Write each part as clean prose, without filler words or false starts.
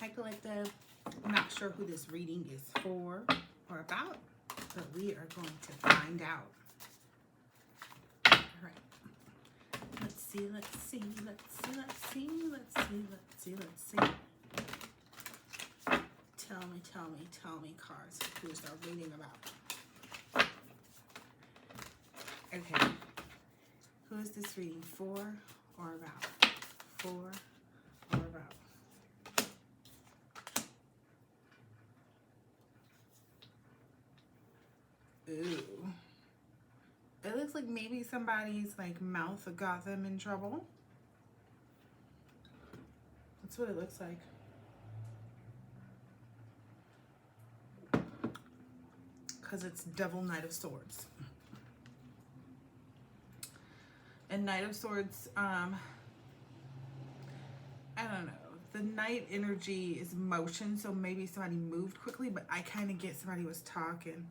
Hi, Collective. I'm not sure who this reading is for or about, but we are going to find out. All right. Let's see, let's see, let's see, let's see, let's see, let's see, let's see. Tell me, cards, who's our reading about? Okay. Who is this reading for or about? For or about? Ooh. It looks like maybe somebody's like mouth got them in trouble. That's what it looks like. Because it's Devil, Knight of Swords. And Knight of Swords, I don't know. The Knight energy is motion, so maybe somebody moved quickly, but I kind of get somebody was talking.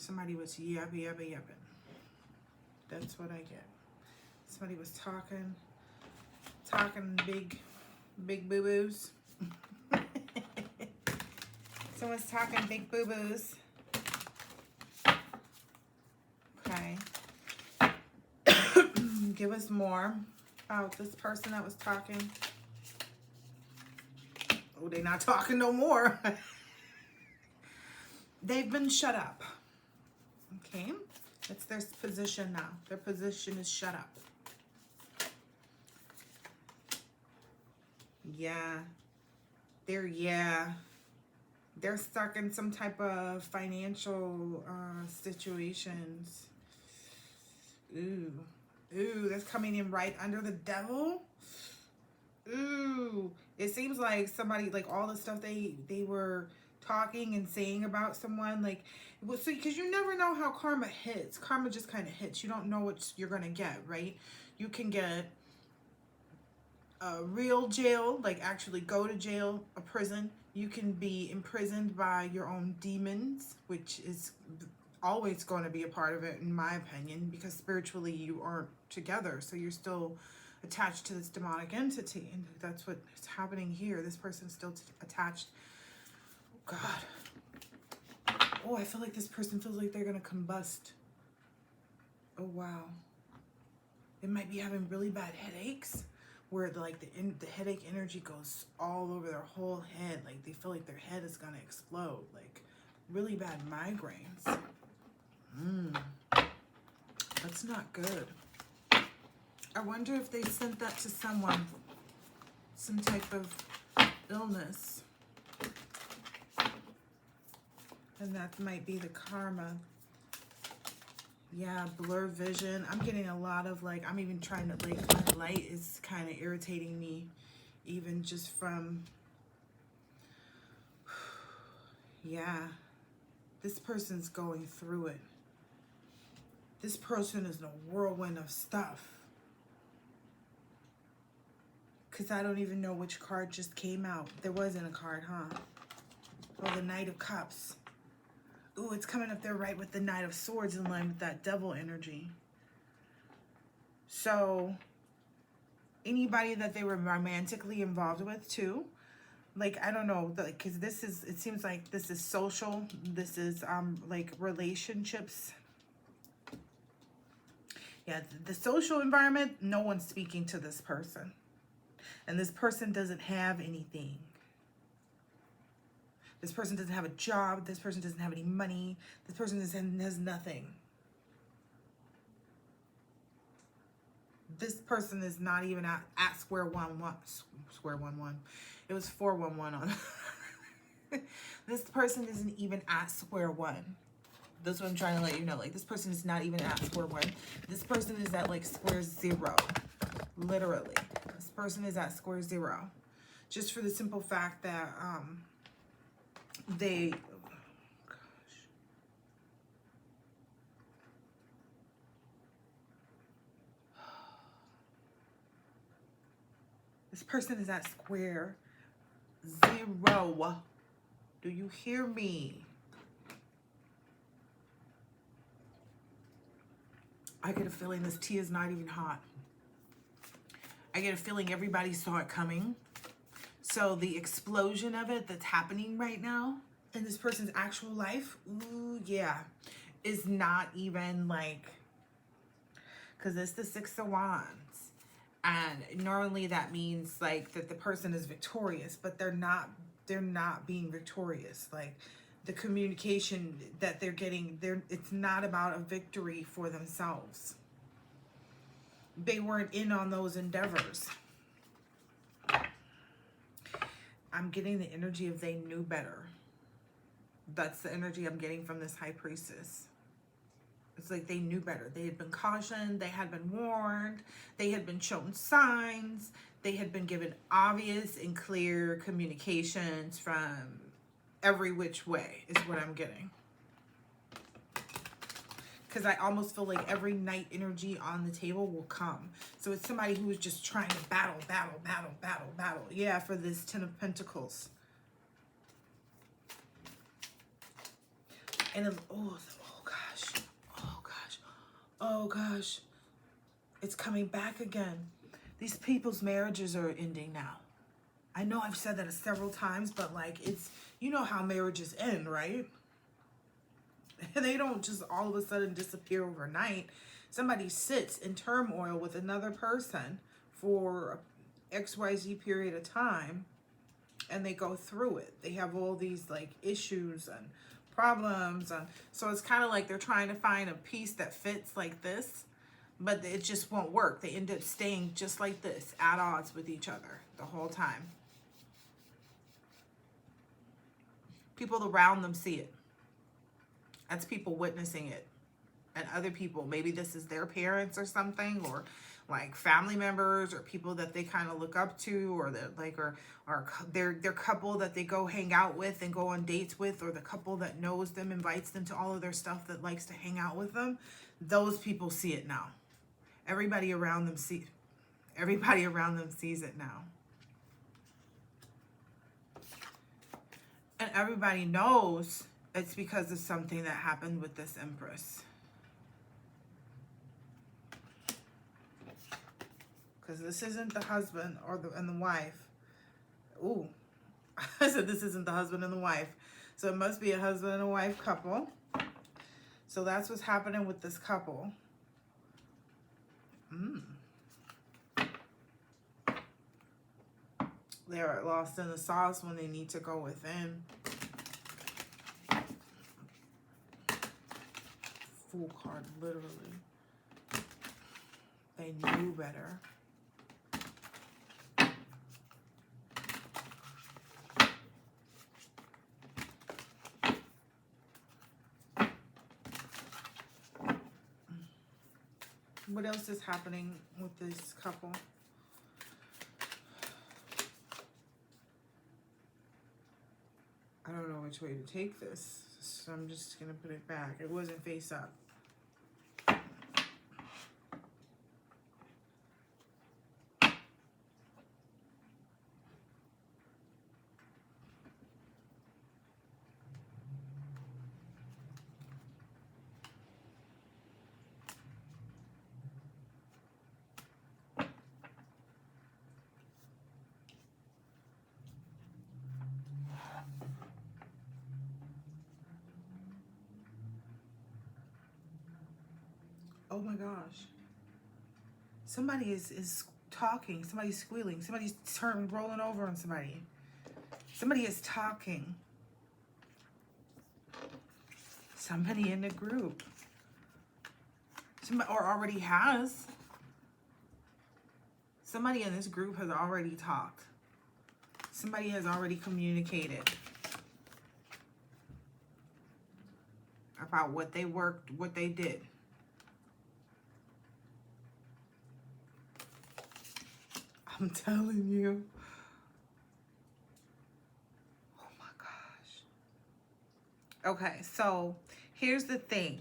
Somebody was yapping. That's what I get. Somebody was talking big boo-boos. Someone's talking big boo-boos. Okay. Give us more about this person that was talking. Oh, they're not talking no more. They've been shut up. Okay. It's their position now. Their position is shut up. Yeah. They're stuck in some type of financial situations. Ooh, that's coming in right under the Devil. Ooh, it seems like somebody, like all the stuff they were talking and saying about someone, like, so because you never know how karma hits. Karma just kind of hits. You don't know what you're gonna get, right? You can get a real jail, like actually go to jail, a prison. You can be imprisoned by your own demons, which is always going to be a part of it, in my opinion, because spiritually you aren't together, so you're still attached to this demonic entity, and that's what's happening here. This person's still attached. Oh God. Oh, I feel like this person feels like they're gonna combust. Oh wow. They might be having really bad headaches, where the headache energy goes all over their whole head. Like they feel like their head is gonna explode. Like really bad migraines. That's not good. I wonder if they sent that to someone, some type of illness. And that might be the karma. Yeah, blur vision. I'm getting a lot of like, I'm even trying to, like, my light is kind of irritating me, even just from, yeah, this person's going through it. This person is in a whirlwind of stuff. Because I don't even know which card just came out. There wasn't a card, huh? Oh, the Knight of Cups. Ooh, it's coming up there right with the Knight of Swords in line with that Devil energy. So, anybody that they were romantically involved with too. Like, I don't know, because this is, it seems like this is social. This is, like, relationships. Yeah, the social environment, no one's speaking to this person. And this person doesn't have anything. This person doesn't have a job. This person doesn't have any money. This person has nothing. This person is not even at square one. It was 411 on. This person isn't even at square one. That's what I'm trying to let you know. Like, this person is not even at square one. This person is at like square zero. Literally. This person is at square zero. Just for the simple fact that they, oh gosh. This person is at square zero. Do you hear me? I get a feeling this tea is not even hot. I get a feeling everybody saw it coming. So the explosion of it that's happening right now in this person's actual life, ooh, yeah, is not even like, because it's the Six of Wands. And normally that means like that the person is victorious, but they're not being victorious. Like the communication that they're getting, it's not about a victory for themselves. They weren't in on those endeavors. I'm getting the energy of they knew better. That's the energy I'm getting from this High Priestess. It's like they knew better. They had been cautioned. They had been warned. They had been shown signs. They had been given obvious and clear communications from every which way is what I'm getting. Because I almost feel like every night energy on the table will come. So it's somebody who is just trying to battle. Yeah, for this Ten of Pentacles. And oh gosh, it's coming back again. These people's marriages are ending now. I know I've said that several times, but like it's, you know how marriages end, right? They don't just all of a sudden disappear overnight. Somebody sits in turmoil with another person for XYZ period of time and they go through it. They have all these like issues and problems, and so it's kind of like they're trying to find a piece that fits like this, but it just won't work. They end up staying just like this, at odds with each other the whole time. People around them see it. That's people witnessing it. And other people, maybe this is their parents or something, or like family members or people that they kind of look up to, or that like or their couple that they go hang out with and go on dates with, or the couple that knows them, invites them to all of their stuff, that likes to hang out with them. Those people see it now. Everybody around them sees it now. And everybody knows it's because of something that happened with this Empress. Because this isn't the husband and the wife. Ooh, I said this isn't the husband and the wife. So it must be a husband and a wife couple. So that's what's happening with this couple. They're lost in the sauce when they need to go within. Fool card, literally. They knew better. What else is happening with this couple? I don't know which way to take this, so I'm just going to put it back. It wasn't face up. Oh my gosh. Somebody is talking. Somebody's squealing. Somebody's rolling over on somebody. Somebody is talking. Somebody in the group. Somebody, or already has. Somebody in this group has already talked. Somebody has already communicated about what they worked, what they did. I'm telling you. Oh my gosh. Okay, so here's the thing.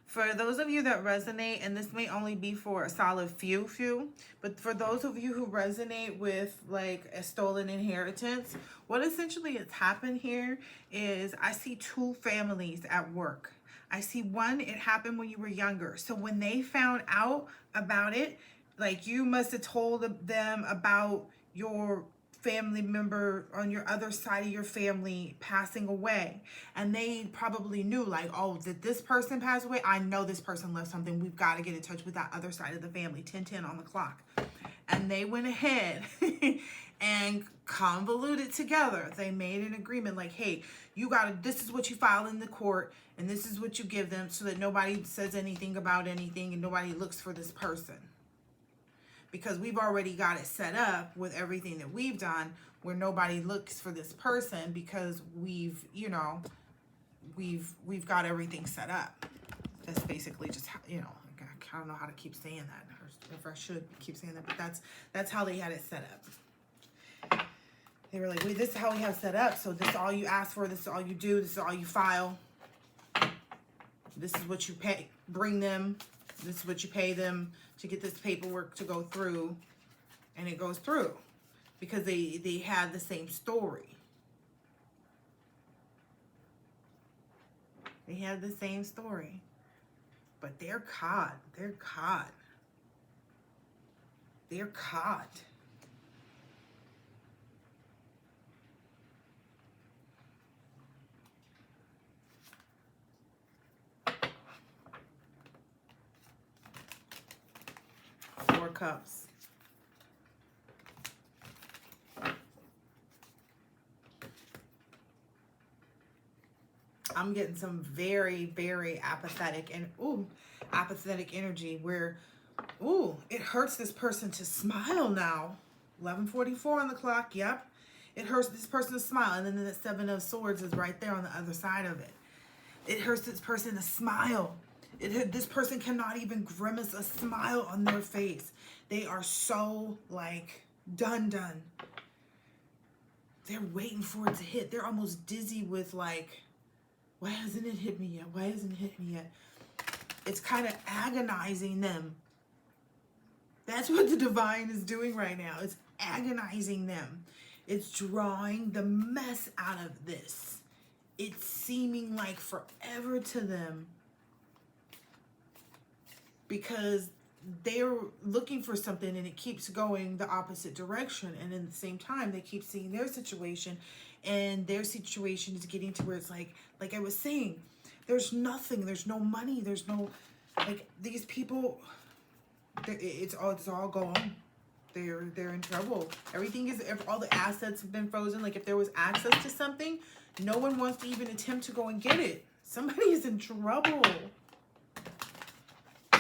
For those of you that resonate, and this may only be for a solid few, but for those of you who resonate with like a stolen inheritance, what essentially has happened here is I see two families at work. I see one, it happened when you were younger. So when they found out about it, like you must have told them about your family member on your other side of your family passing away, and they probably knew, like, oh, did this person pass away? I know this person left something. We've got to get in touch with that other side of the family. 10:10 on the clock. And they went ahead and convoluted together. They made an agreement like, hey, you gotta, this is what you file in the court, and this is what you give them, so that nobody says anything about anything and nobody looks for this person. Because we've already got it set up with everything that we've done, where nobody looks for this person, because we've, you know, we've got everything set up. That's basically just how, you know, I don't know how to keep saying that, or if I should keep saying that, but that's how they had it set up. They were like, wait, this is how we have set up. So this is all you ask for. This is all you do. This is all you file. This is what you pay, bring them. This is what you pay them to get this paperwork to go through. And it goes through because they had the same story. They had the same story. But they're caught. They're caught. They're caught. Four Cups. I'm getting some very, very apathetic and apathetic energy where, it hurts this person to smile now. 11:44 on the clock. Yep. It hurts this person to smile. And then the Seven of Swords is right there on the other side of it. It hurts this person to smile. This person cannot even grimace a smile on their face. They are so, like, done. They're waiting for it to hit. They're almost dizzy with, like, why hasn't it hit me yet? Why hasn't it hit me yet? It's kind of agonizing them. That's what the divine is doing right now. It's agonizing them. It's drawing the mess out of this. It's seeming like forever to them because they're looking for something and it keeps going the opposite direction. And in the same time, they keep seeing their situation, and their situation is getting to where it's like I was saying, there's nothing, there's no money, there's no, like, these people, it's all gone. They're in trouble. Everything is, all the assets have been frozen. Like, if there was access to something, no one wants to even attempt to go and get it. Somebody is in trouble.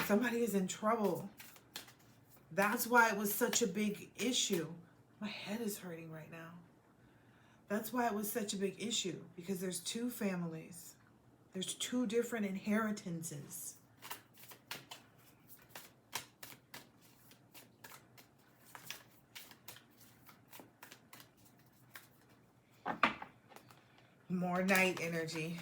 Somebody is in trouble. That's why it was such a big issue. My head is hurting right now. That's why it was such a big issue, because there's two families. There's two different inheritances. More night energy.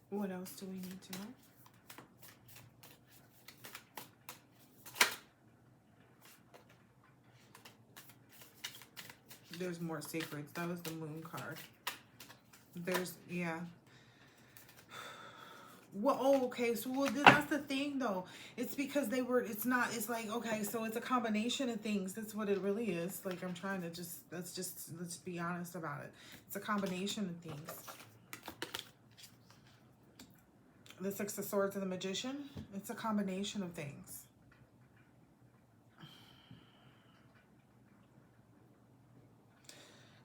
What else do we need to know? There's more secrets. That was the Moon card. There's, yeah. Well, okay, so that's the thing, though. It's because it's like, okay, so it's a combination of things. That's what it really is. Like, I'm trying to let's be honest about it. It's a combination of things. The Six of Swords and the Magician, it's a combination of things.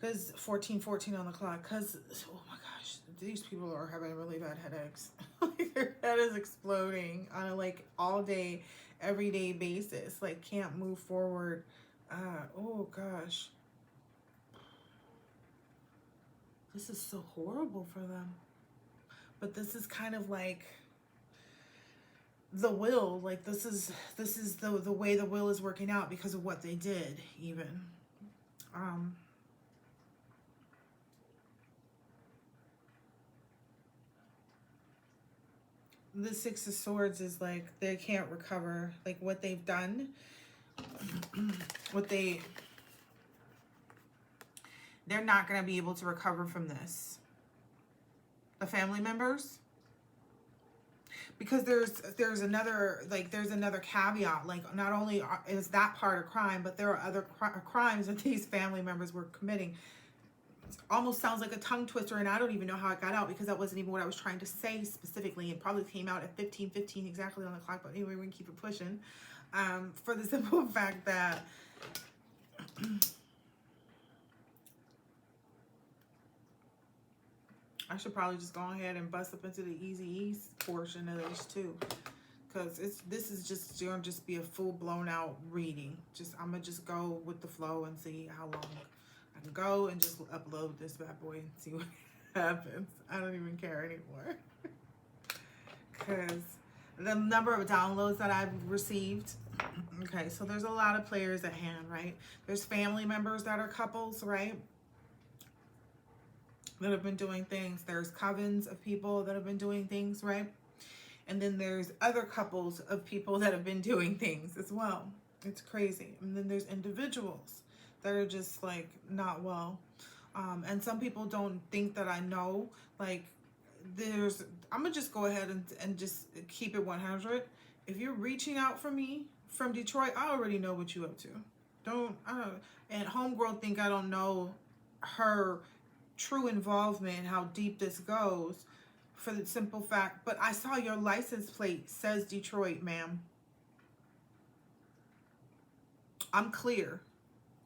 Because 14:14 on the clock, because, oh my gosh, these people are having really bad headaches. Like, their head is exploding on a, like, all day, everyday basis. Like, can't move forward. Oh gosh. This is so horrible for them. But this is kind of like the will. Like, this is the way the will is working out because of what they did, even. The Six of Swords is like they can't recover, like, what they've done, what they They're not going to be able to recover from this. The family members, because there's another, like, there's another caveat. Like, not only is that part a crime, but there are other crimes that these family members were committing. It almost sounds like a tongue twister, and I don't even know how it got out, because that wasn't even what I was trying to say specifically. It probably came out at 15:15 exactly on the clock, but anyway, we can keep it pushing. For the simple fact that I should probably just go ahead and bust up into the Eazy-E portion of this too, because this is just gonna just be a full blown out reading. I'm gonna just go with the flow and see how long I can go, and just upload this bad boy and see what happens. I don't even care anymore, because the number of downloads that I've received. Okay, so there's a lot of players at hand, right? There's family members that are couples, right, that have been doing things. There's covens of people that have been doing things, right? And then there's other couples of people that have been doing things as well. It's crazy. And then there's individuals that are just like not well. And some people don't think that I know. Like, I'm gonna just go ahead and just keep it 100. If you're reaching out for me from Detroit, I already know what you up to. And homegirl think I don't know her true involvement and how deep this goes, for the simple fact, but I saw your license plate says Detroit, ma'am. I'm clear.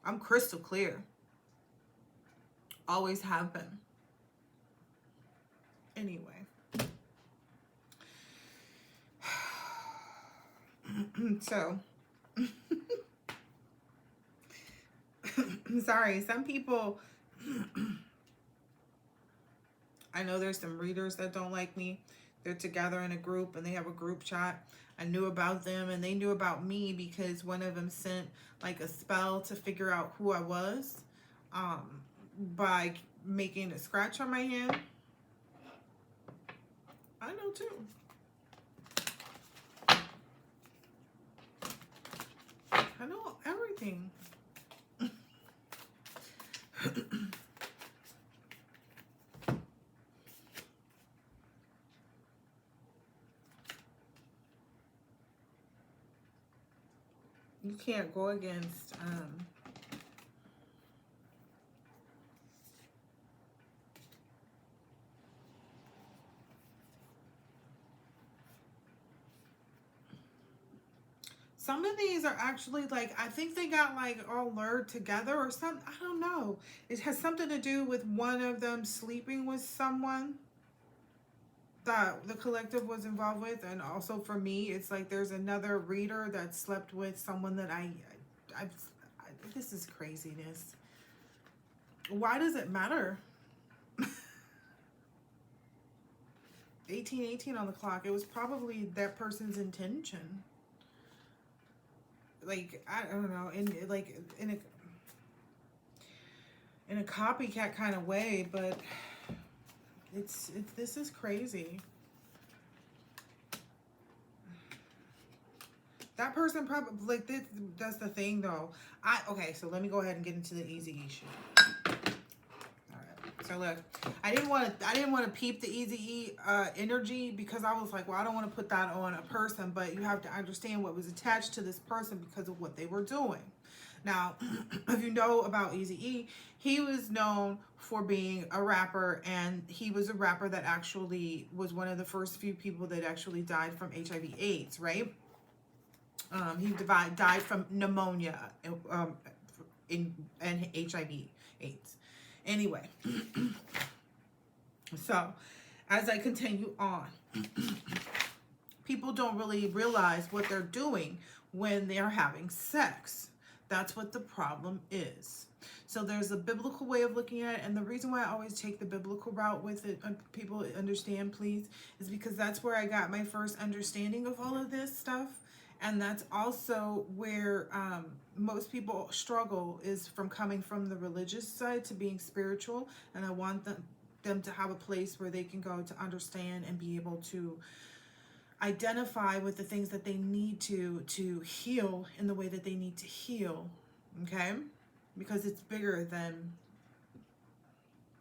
I'm crystal clear. Always have been. Anyway. So, sorry, some people, I know there's some readers that don't like me. They're together in a group and they have a group chat. I knew about them and they knew about me because one of them sent like a spell to figure out who I was, by making a scratch on my hand. I know too. I know everything. You can't go against some of these are actually like, I think they got like all lured together or something. I don't know. It has something to do with one of them sleeping with someone that the collective was involved with. And also for me, it's like there's another reader that slept with someone that I this is craziness. Why does it matter? 18:18 on the clock. It was probably that person's intention. Like, I don't know, in a copycat kind of way, but it's this is crazy. That person probably, like, that's the thing though. Okay, so let me go ahead and get into the easy issue. So look, I didn't want to peep the Eazy-E energy, because I was like, well, I don't want to put that on a person, but you have to understand what was attached to this person because of what they were doing. Now, if you know about Eazy-E, he was known for being a rapper, and he was a rapper that actually was one of the first few people that actually died from HIV/AIDS, right? He died from pneumonia and HIV/AIDS. Anyway, so as I continue on, people don't really realize what they're doing when they're having sex. That's what the problem is. So there's a biblical way of looking at it, and the reason why I always take the biblical route with it, people understand, please, is because that's where I got my first understanding of all of this stuff. And that's also where most people struggle, is from coming from the religious side to being spiritual. And I want them to have a place where they can go to understand and be able to identify with the things that they need to heal in the way that they need to heal. Okay? Because it's bigger than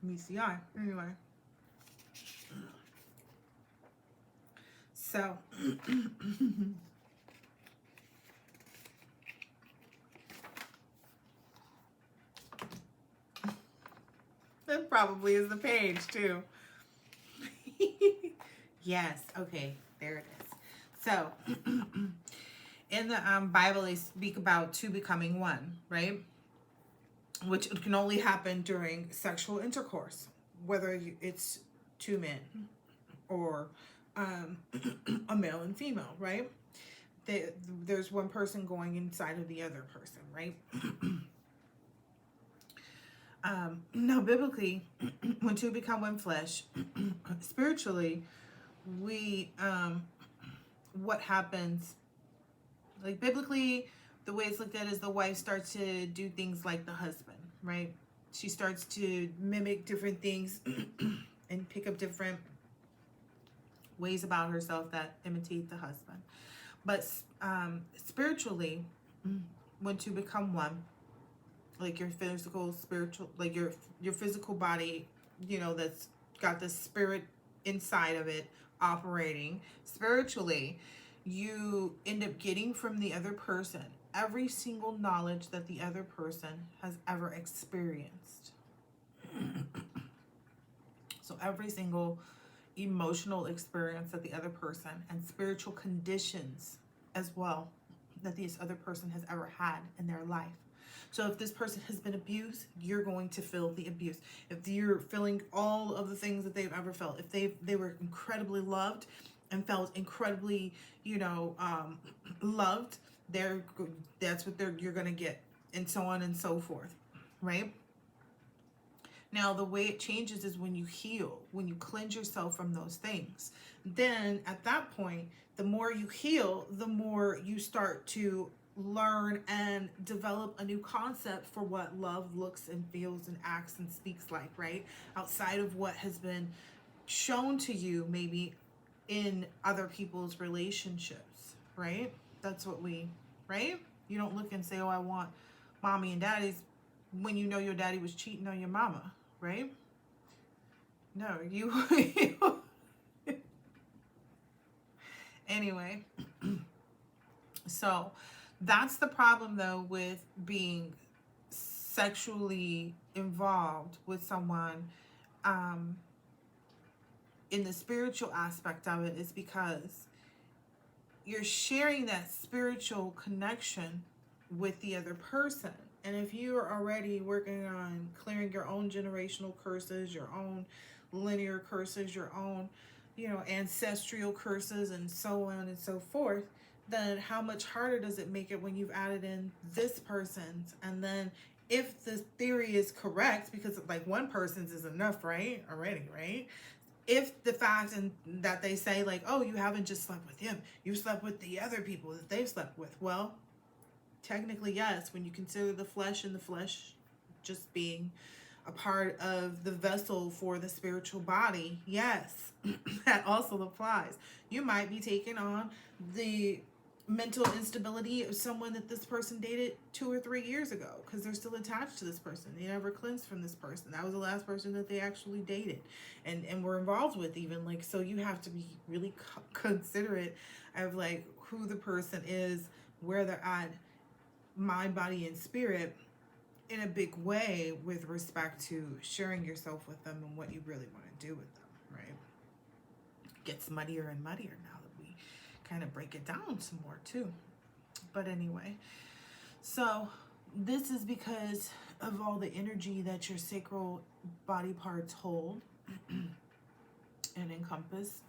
meets the eye. Anyway. So. That probably is the page too. Yes. Okay. There it is. So, in the Bible, they speak about two becoming one, right? Which can only happen during sexual intercourse, whether it's two men or a male and female, right? There's one person going inside of the other person, right? Now, biblically, when two become one flesh, spiritually, we, what happens, like biblically, the way it's looked at is the wife starts to do things like the husband, right? She starts to mimic different things and pick up different ways about herself that imitate the husband. But spiritually, when two become one, like your physical, spiritual, like your physical body, you know, that's got the spirit inside of it operating spiritually, you end up getting from the other person every single knowledge that the other person has ever experienced. So every single emotional experience that the other person, and spiritual conditions as well, that this other person has ever had in their life. So if this person has been abused, you're going to feel the abuse. If you're feeling all of the things that they've ever felt, if they were incredibly loved and felt incredibly, you know, loved, that's what you're going to get, and so on and so forth, right? Now, the way it changes is when you heal, when you cleanse yourself from those things. Then at that point, the more you heal, the more you start to learn and develop a new concept for what love looks and feels and acts and speaks like, right? Outside of what has been shown to you maybe in other people's relationships, right? That's what right? You don't look and say, oh, I want mommy and daddy's, when you know your daddy was cheating on your mama, right? No, you anyway. So that's the problem, though, with being sexually involved with someone in the spiritual aspect of it, is because you're sharing that spiritual connection with the other person. And if you are already working on clearing your own generational curses, your own linear curses, your own, you know, ancestral curses, and so on and so forth, then how much harder does it make it when you've added in this person's? And then if the theory is correct, because like one person's is enough, right? Already, right? If the fact and that they say like, oh, you haven't just slept with him, you slept with the other people that they've slept with. Well, technically, yes, when you consider the flesh and the flesh just being a part of the vessel for the spiritual body, yes, that also applies. You might be taking on the mental instability of someone that this person dated 2 or 3 years ago, because they're still attached to this person. They never cleansed from this person. That was the last person that they actually dated and were involved with, even. Like, so you have to be really considerate of like who the person is, where they're at, mind, body, and spirit, in a big way with respect to sharing yourself with them and what you really want to do with them, right? It gets muddier and muddier now that we kind of break it down some more too. But anyway, so this is because of all the energy that your sacral body parts hold and encompass.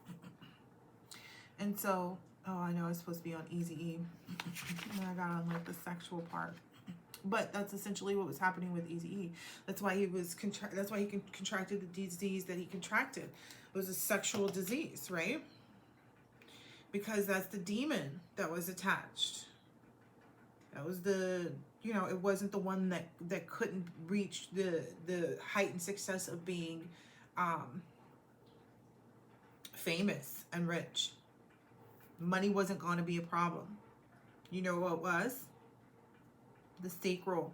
And so, oh, I know I was supposed to be on Easy-E, and I got on like the sexual part. But that's essentially what was happening with Easy-E. That's why he was that's why he contracted the disease that he contracted. It was a sexual disease, right? Because that's the demon that was attached. That was the, you know, it wasn't the one that couldn't reach the heightened success of being famous and rich. Money wasn't going to be a problem. You know what was? The sacral,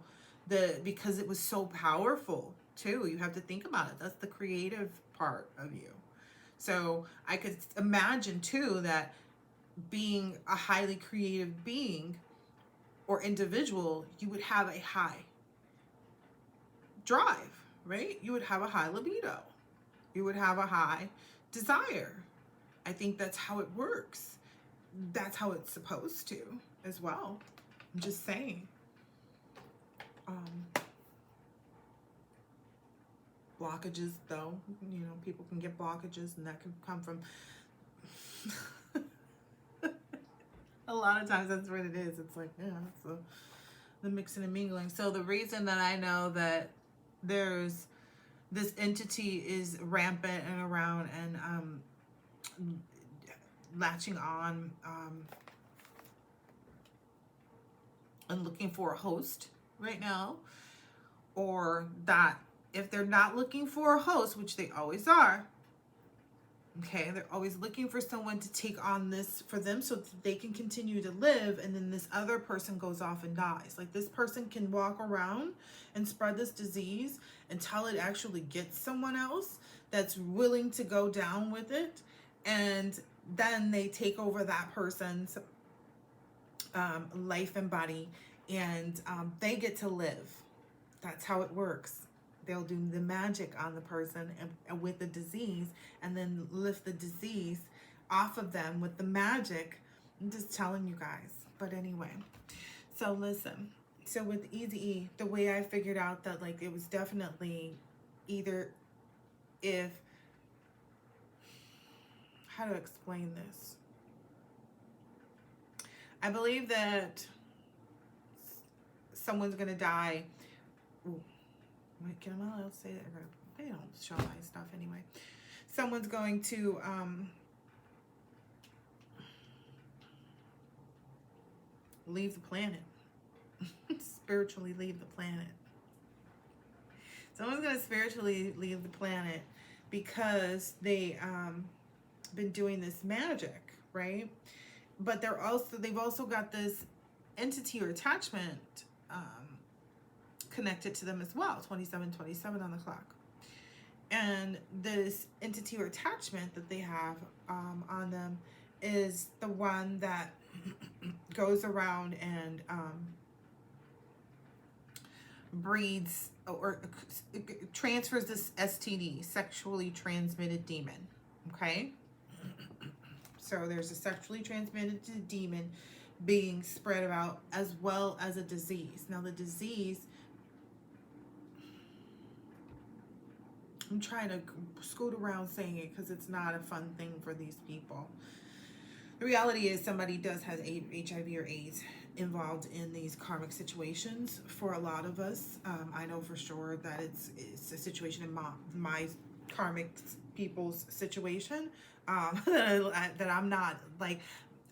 because it was so powerful, too. You have to think about it. That's the creative part of you. So I could imagine too that being a highly creative being or individual, you would have a high drive, right? You would have a high libido. You would have a high desire. I think that's how it works. That's how it's supposed to as well. I'm just saying. Blockages, though, you know, people can get blockages, and that can come from a lot of times that's what it is. It's like, yeah, it's the mixing and mingling. So the reason that I know that there's this entity is rampant and around and latching on and looking for a host right now, or that if they're not looking for a host, which they always are, okay, they're always looking for someone to take on this for them so that they can continue to live, and then this other person goes off and dies. Like, this person can walk around and spread this disease until it actually gets someone else that's willing to go down with it, and then they take over that person's life and body, and they get to live. That's how it works. They'll do the magic on the person and with the disease, and then lift the disease off of them with the magic. I'm just telling you guys. But anyway, so listen. So with Eazy-E, the way I figured out that, like, it was definitely either if, how to explain this? I believe that someone's going to die. Ooh. Wait, can I allowed to say that? They don't show my stuff anyway. Someone's going to leave the planet. Spiritually leave the planet. Someone's going to spiritually leave the planet because they been doing this magic, right? But they've also got this entity or attachment connected to them as well. 2727 on the clock. And this entity or attachment that they have on them is the one that goes around and breeds or transfers this STD, sexually transmitted demon. Okay? So there's a sexually transmitted demon being spread about, as well as a disease. Now the disease, I'm trying to scoot around saying it because it's not a fun thing for these people. The reality is somebody does have HIV or AIDS involved in these karmic situations for a lot of us. I know for sure that it's a situation in my karmic people's situation that I'm not, like,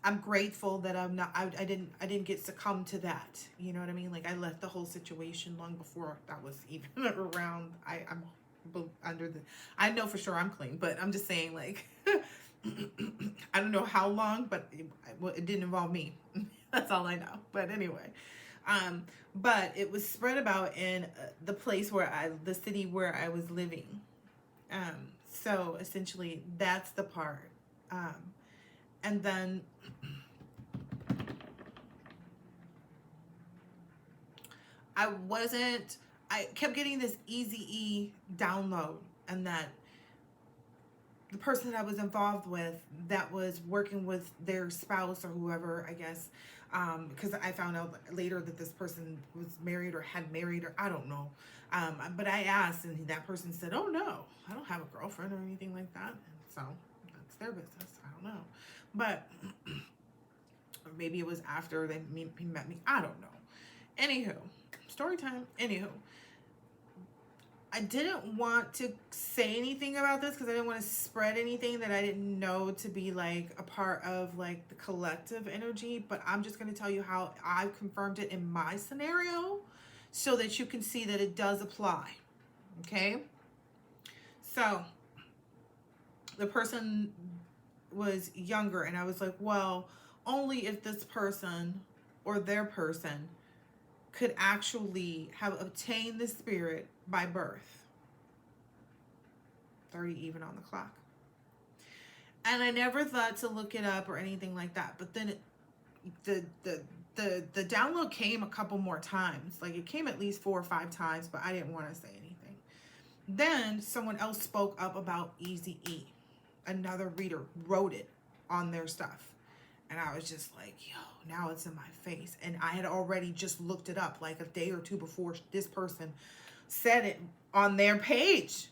I'm grateful that I'm not, I didn't get succumbed to that. You know what I mean? Like, I left the whole situation long before that was even around. I'm under the, I know for sure I'm clean, but I'm just saying, like, I don't know how long, but it didn't involve me. That's all I know. But anyway, but it was spread about in the place the city where I was living. So essentially that's the part. And then I kept getting this Eazy-E download, and that the person that I was involved with that was working with their spouse or whoever, I guess, because I found out later that this person was married or had married, or I don't know. But I asked, and that person said, "Oh no, I don't have a girlfriend or anything like that." And so that's their business. I don't know. But or maybe it was after he met me. I don't know. Anywho, story time. Anywho, I didn't want to say anything about this because I didn't want to spread anything that I didn't know to be, like, a part of, like, the collective energy. But I'm just going to tell you how I've confirmed it in my scenario so that you can see that it does apply. Okay? So the person was younger, and I was like, well, only if this person or their person could actually have obtained the spirit by birth. 30 even on the clock. And I never thought to look it up or anything like that. But then the download came a couple more times. Like it came at least 4 or 5 times, but I didn't want to say anything. Then someone else spoke up about Easy E. Another reader wrote it on their stuff. And I was just like, yo, now it's in my face. And I had already just looked it up like a day or two before this person said it on their page.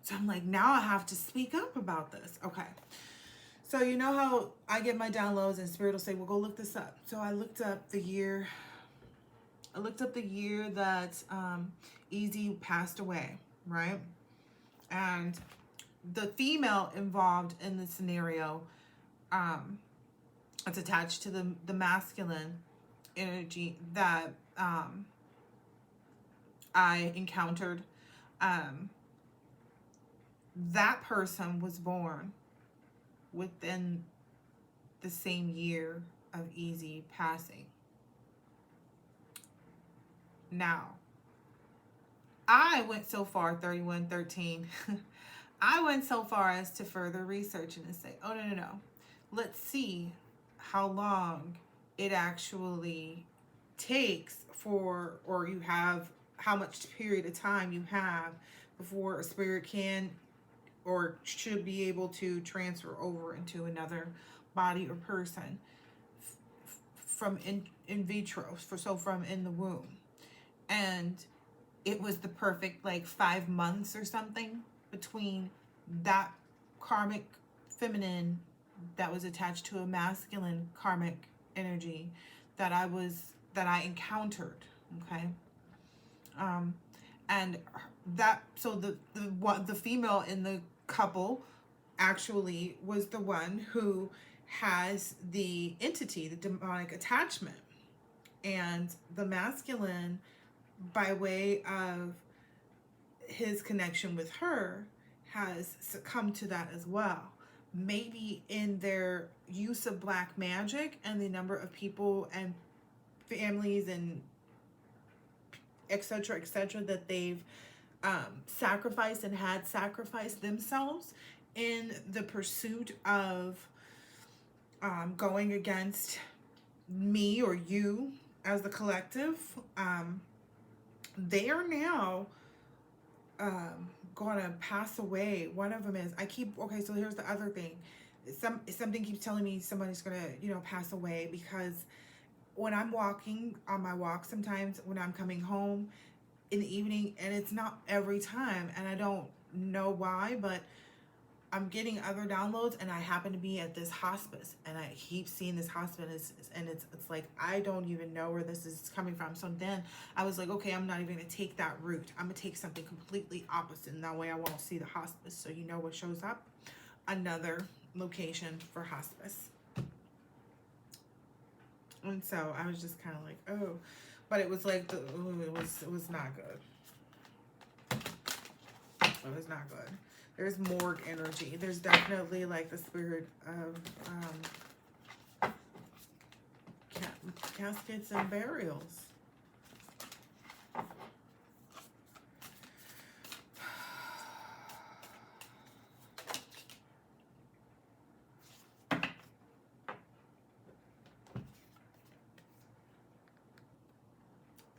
So I'm like, now I have to speak up about this. Okay. So you know how I get my downloads and Spirit will say, well, go look this up. So I looked up the year. I looked up the year that Easy passed away, right? And the female involved in the scenario, it's attached to the masculine energy that I encountered. That person was born within the same year of Easy passing. Now, I went so far, 3113, I went so far as to further research and say, oh, no. Let's see how long it actually takes for, or you have, how much period of time you have before a spirit can or should be able to transfer over into another body or person from in vitro, from in the womb. And it was the perfect like 5 months or something between that karmic feminine that was attached to a masculine karmic energy that I encountered. Okay. And that, so the female in the couple actually was the one who has the entity, the demonic attachment, and the masculine, by way of his connection with her, has succumbed to that as well. Maybe in their use of black magic and the number of people and families and etc., that they've sacrificed and had sacrificed themselves in the pursuit of going against me or you as the collective. They are now gonna pass away. One of them is, okay, so here's the other thing. Something keeps telling me somebody's gonna, pass away, because when I'm walking on my walk, sometimes when I'm coming home in the evening, and it's not every time, and I don't know why, but I'm getting other downloads, and I happen to be at this hospice, and I keep seeing this hospice, and it's like, I don't even know where this is coming from. So then I was like, okay, I'm not even gonna take that route. I'm gonna take something completely opposite, and that way I won't see the hospice. So you know what shows up? Another location for hospice. And so I was just kind of like, oh, but it was like, it was not good. It was not good. There's morgue energy. There's definitely like the spirit of caskets and burials.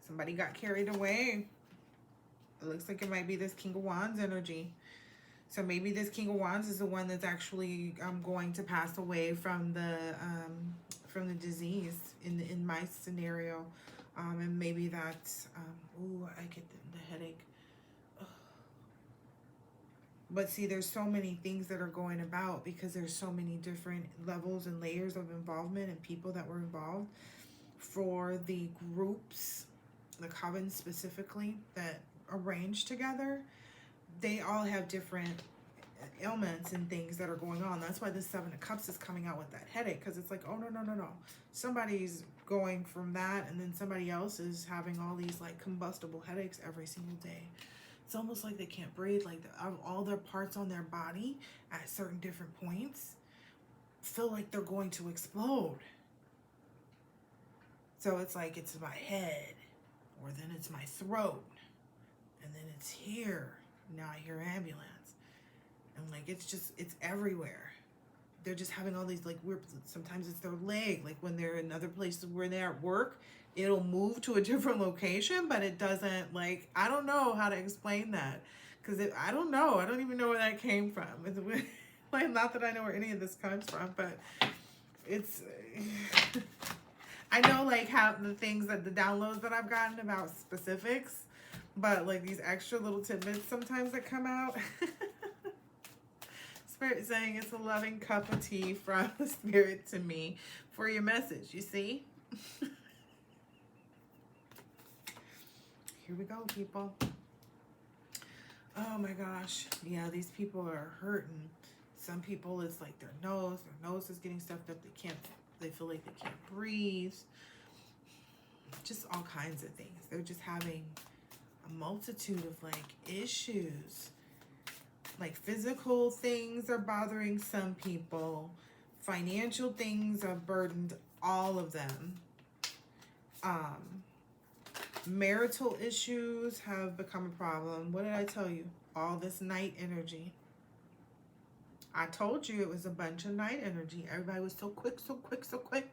Somebody got carried away. It looks like it might be this King of Wands energy. So maybe this King of Wands is the one that's actually going to pass away from the disease in my scenario, and maybe that's ooh, I get the headache. Ugh. But see, there's so many things that are going about because there's so many different levels and layers of involvement and people that were involved for the groups, the covens specifically that arranged together. They all have different ailments and things that are going on. That's why the Seven of Cups is coming out with that headache, because it's like, oh, no. Somebody's going from that, and then somebody else is having all these like combustible headaches every single day. It's almost like they can't breathe, like all their parts on their body at certain different points feel like they're going to explode. So it's like, it's my head, or then it's my throat, and then it's here. Now I hear ambulance. And like, it's everywhere. They're just having all these like weird, sometimes it's their leg. Like when they're in other places where they're at work, it'll move to a different location, but it doesn't, like, I don't know how to explain that. Because I don't know. I don't even know where that came from. Like, not that I know where any of this comes from, but it's, I know like how the things that the downloads that I've gotten about specifics, but like these extra little tidbits sometimes that come out. Spirit saying it's a loving cup of tea from the Spirit to me for your message, you see? Here we go, people. Oh my gosh. Yeah, these people are hurting. Some people, it's like their nose is getting stuffed up. They feel like they can't breathe. Just all kinds of things. They're just having a multitude of like issues. Like physical things are bothering some people. Financial things have burdened all of them. Marital issues have become a problem. What did I tell you? All this night energy. I told you it was a bunch of night energy. Everybody was so quick, so quick, so quick.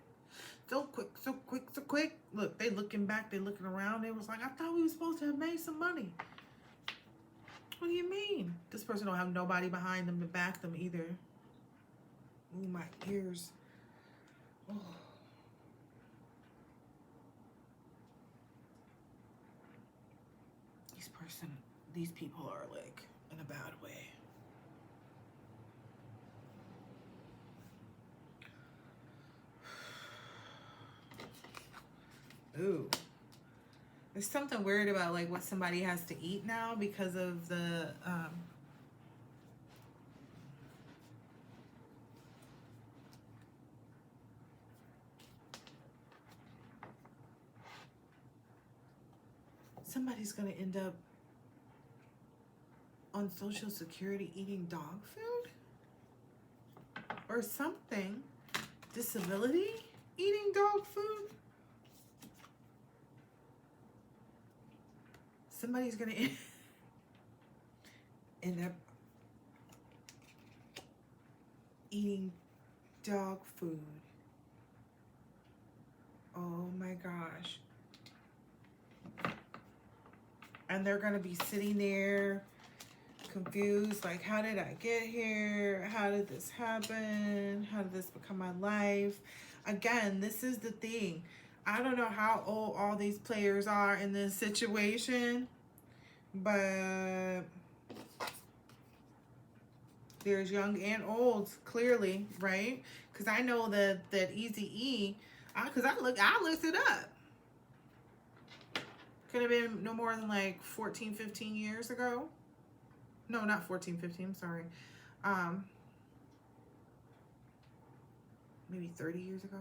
So quick, so quick, so quick. Look, they looking back, they looking around. They was like, I thought we were supposed to have made some money. What do you mean? This person don't have nobody behind them to back them either. Ooh, my ears. Oh. These people are like in a bad way. Ooh. There's something weird about like what somebody has to eat now because of the somebody's gonna end up on Social Security eating dog food or something. Disability eating dog food. Somebody's gonna end up eating dog food. Oh my gosh. And they're gonna be sitting there confused, like, how did I get here? How did this happen? How did this become my life? Again, this is the thing. I don't know how old all these players are in this situation, but there's young and old, clearly, right? Because I know that Eazy-E, because I looked it up. Could have been no more than like 14, 15 years ago. No, not 14, 15, sorry. Maybe 30 years ago.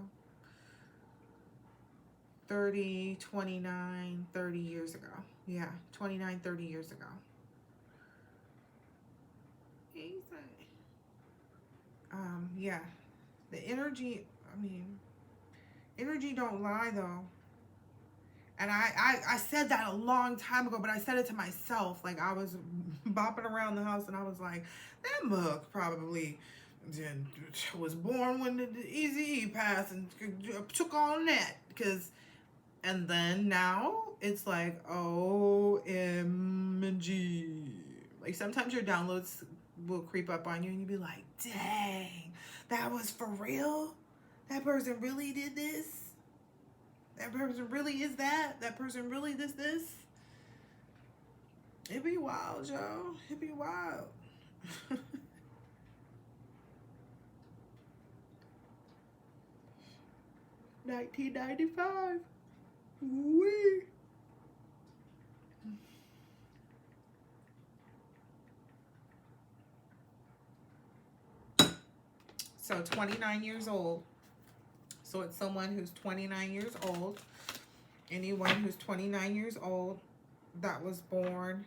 30, 29, 30 years ago. Yeah, 29, 30 years ago. Yeah. The energy, I mean, energy don't lie though. And I said that a long time ago, but I said it to myself. Like I was bopping around the house and I was like, that mug probably was born when the Eazy-E passed and took on that. And then now it's like, OMG. Like sometimes your downloads will creep up on you and you'll be like, dang, that was for real? That person really did this? That person really is that? That person really this? It'd be wild, yo. It'd be wild. 1995. Wee. So 29 years old. So it's someone who's 29 years old. Anyone who's 29 years old that was born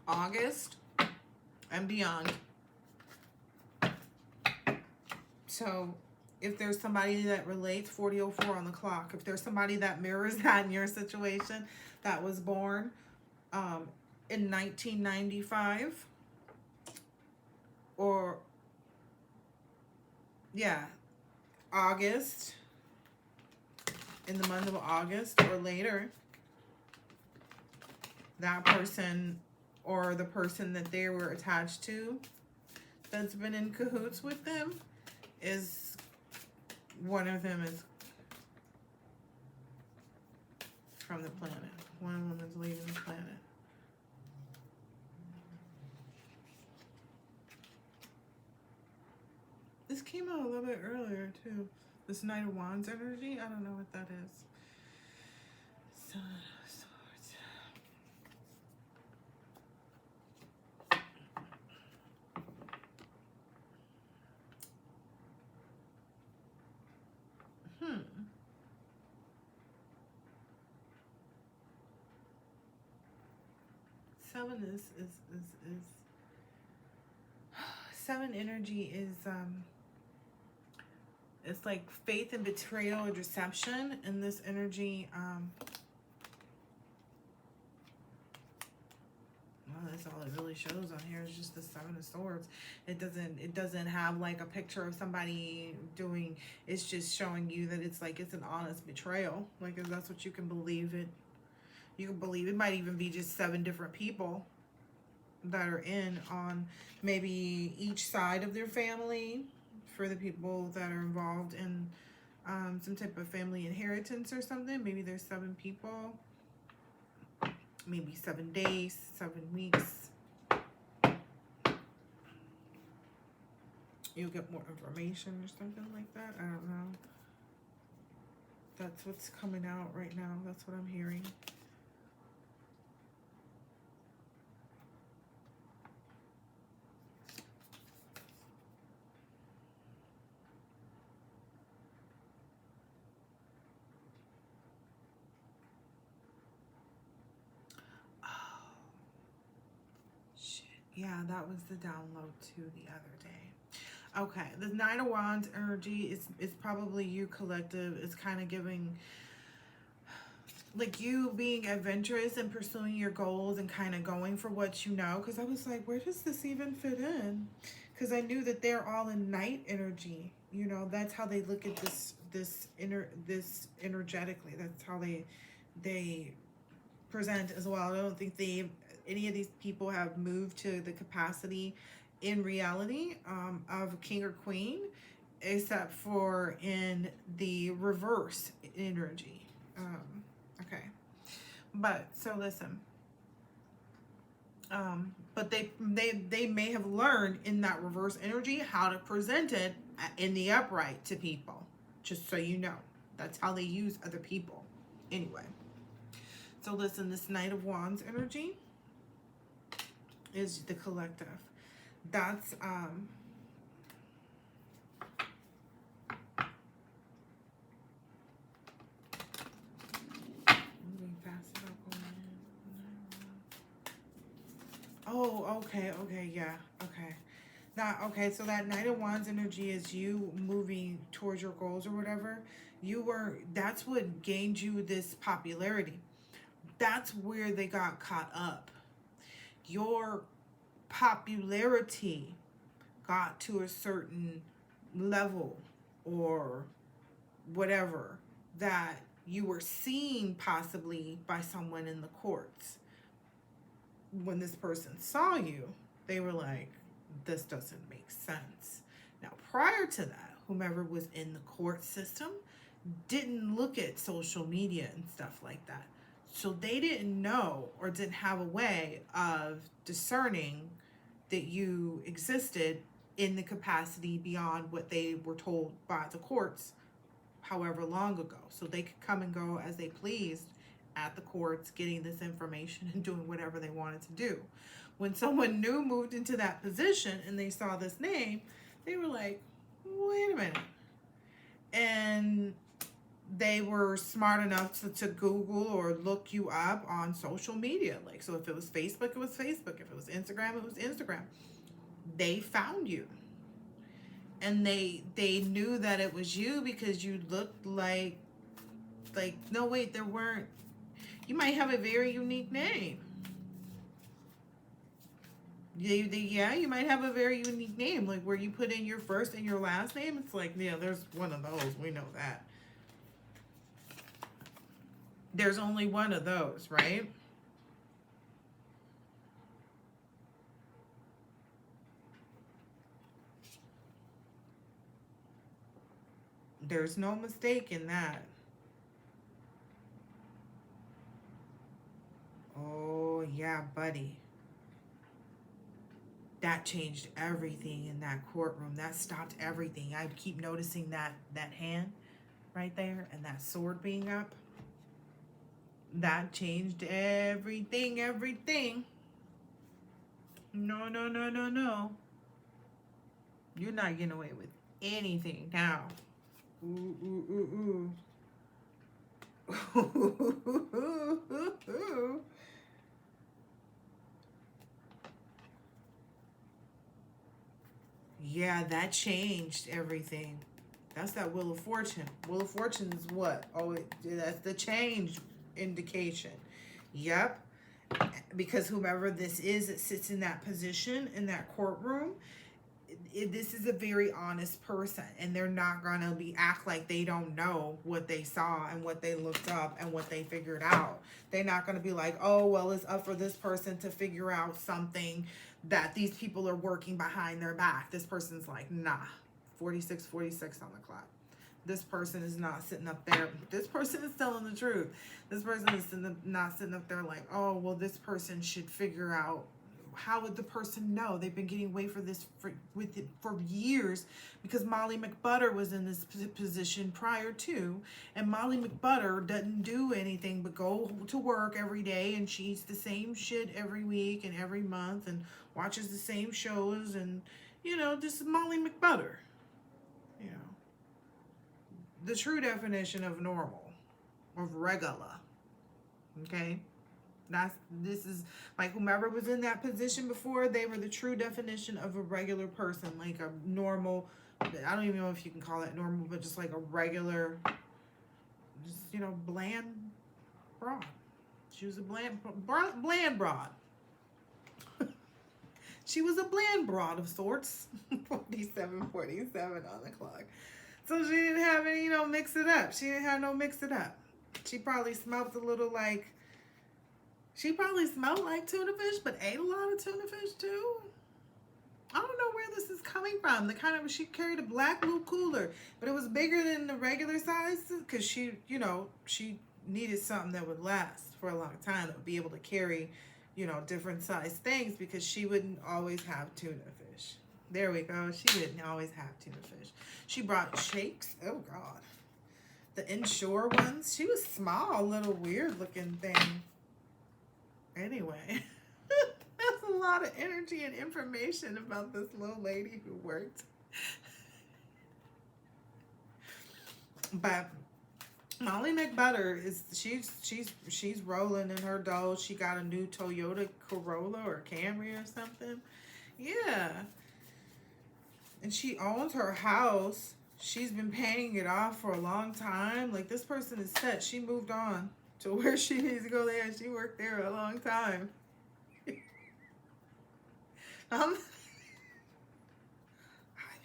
August and beyond. So if there's somebody that relates, 4004 on the clock, if there's somebody that mirrors that in your situation, that was born in 1995, or yeah, August, in the month of August or later, that person or the person that they were attached to that's been in cahoots with them is, one of them is from the planet. One of them is leaving the planet. This came out a little bit earlier too. This Knight of Wands energy. I don't know what that is. Son of Swords. Seven is seven energy is it's like faith and betrayal and deception, and this energy well, that's all it really shows on here is just the Seven of Swords. It doesn't have like a picture of somebody doing, it's just showing you that it's like it's an honest betrayal. Like, if that's what you can believe it. You can believe it might even be just 7 different people that are in on maybe each side of their family, for the people that are involved in some type of family inheritance or something. Maybe there's 7 people, maybe 7 days, 7 weeks. You'll get more information or something like that. I don't know. That's what's coming out right now. That's what I'm hearing. Yeah, that was the download too the other day. Okay, the Nine of Wands energy is probably you collective. It's kind of giving, like, you being adventurous and pursuing your goals and kind of going for what you know. Because I was like, where does this even fit in? Because I knew that they're all in night energy. You know, that's how they look at this energetically. That's how they present as well. I don't think any of these people have moved to the capacity in reality of king or queen, except for in the reverse energy. Okay, but so listen, but they may have learned in that reverse energy how to present it in the upright to people, just so you know. That's how they use other people anyway. So listen, this Knight of Wands energy is the collective. That's moving fast about going in. Oh, okay, yeah, okay. Now, okay, so that Knight of Wands energy is you moving towards your goals or whatever. That's what gained you this popularity. That's where they got caught up. Your popularity got to a certain level or whatever that you were seen possibly by someone in the courts. When this person saw you, they were like, this doesn't make sense. Now, prior to that, whomever was in the court system didn't look at social media and stuff like that. So they didn't know or didn't have a way of discerning that you existed in the capacity beyond what they were told by the courts however long ago. So they could come and go as they pleased at the courts, getting this information and doing whatever they wanted to do. When someone new moved into that position and they saw this name, they were like, wait a minute. And they were smart enough to Google or look you up on social media. Like, so if it was Facebook, it was Facebook. If it was Instagram, it was Instagram. They found you. and they knew that it was you because you looked like no, wait, there weren't. You might have a very unique name. Yeah, you might have a very unique name, like where you put in your first and your last name. It's like, yeah, there's one of those. We know that. There's only one of those, right? There's no mistake in that. Oh, yeah, buddy. That changed everything in that courtroom. That stopped everything. I keep noticing that hand right there and that sword being up. That changed everything, everything. No, no, no, no, no. You're not getting away with anything now. Ooh, ooh, ooh, ooh. Yeah, that changed everything. That's that Wheel of Fortune. Wheel of Fortune is what? Oh, that's the change indication. Yep. Because whomever this is that sits in that position in that courtroom, this is a very honest person, and they're not gonna be act like they don't know what they saw and what they looked up and what they figured out. They're not gonna be like, oh well, it's up for this person to figure out something that these people are working behind their back. This person's like, nah, 46 on the clock. This person is not sitting up there. This person is telling the truth. This person is not sitting up there like, oh well, this person should figure out. How would the person know? They've been getting away for this for years, because Molly McButter was in this position prior to, and Molly McButter doesn't do anything but go to work every day, and she eats the same shit every week and every month and watches the same shows, and this is Molly McButter. You know, the true definition of normal, of regular. Okay? This is like whomever was in that position before, they were the true definition of a regular person, like a normal, I don't even know if you can call it normal, but just like a regular, just, bland broad. She was a bland broad. She was a bland broad of sorts. 47 on the clock. So she didn't have any, mix it up. She didn't have no mix it up. She probably smelled a little like, she probably smelled like tuna fish, but ate a lot of tuna fish too. I don't know where this is coming from. She carried a black blue cooler, but it was bigger than the regular size because she needed something that would last for a long time, that would be able to carry, different size things, because she wouldn't always have tuna fish. There we go. She didn't always have tuna fish. She brought shakes. Oh God. The inshore ones. She was small, little weird looking thing. Anyway, that's a lot of energy and information about this little lady who worked. But Molly McButter she's rolling in her dough. She got a new Toyota Corolla or Camry or something. Yeah. And she owns her house. She's been paying it off for a long time. Like, this person is set. She moved on to where she needs to go there. She worked there a long time.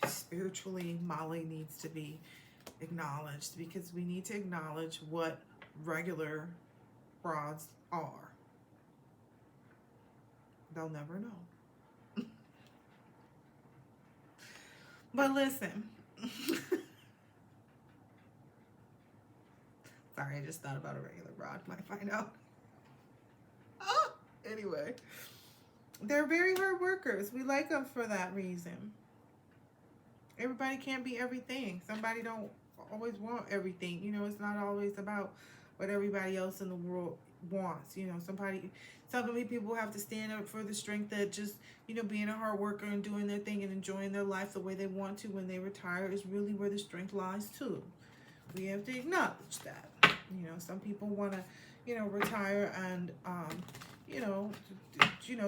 Spiritually, Molly needs to be acknowledged, because we need to acknowledge what regular broads are. They'll never know. But listen. Sorry, I just thought about a regular broad. Might find out. Oh, anyway. They're very hard workers. We like them for that reason. Everybody can't be everything. Somebody don't always want everything. It's not always about what everybody else in the world wants. Some people have to stand up for the strength that just, being a hard worker and doing their thing and enjoying their life the way they want to when they retire is really where the strength lies too. We have to acknowledge that. Some people want to, retire and,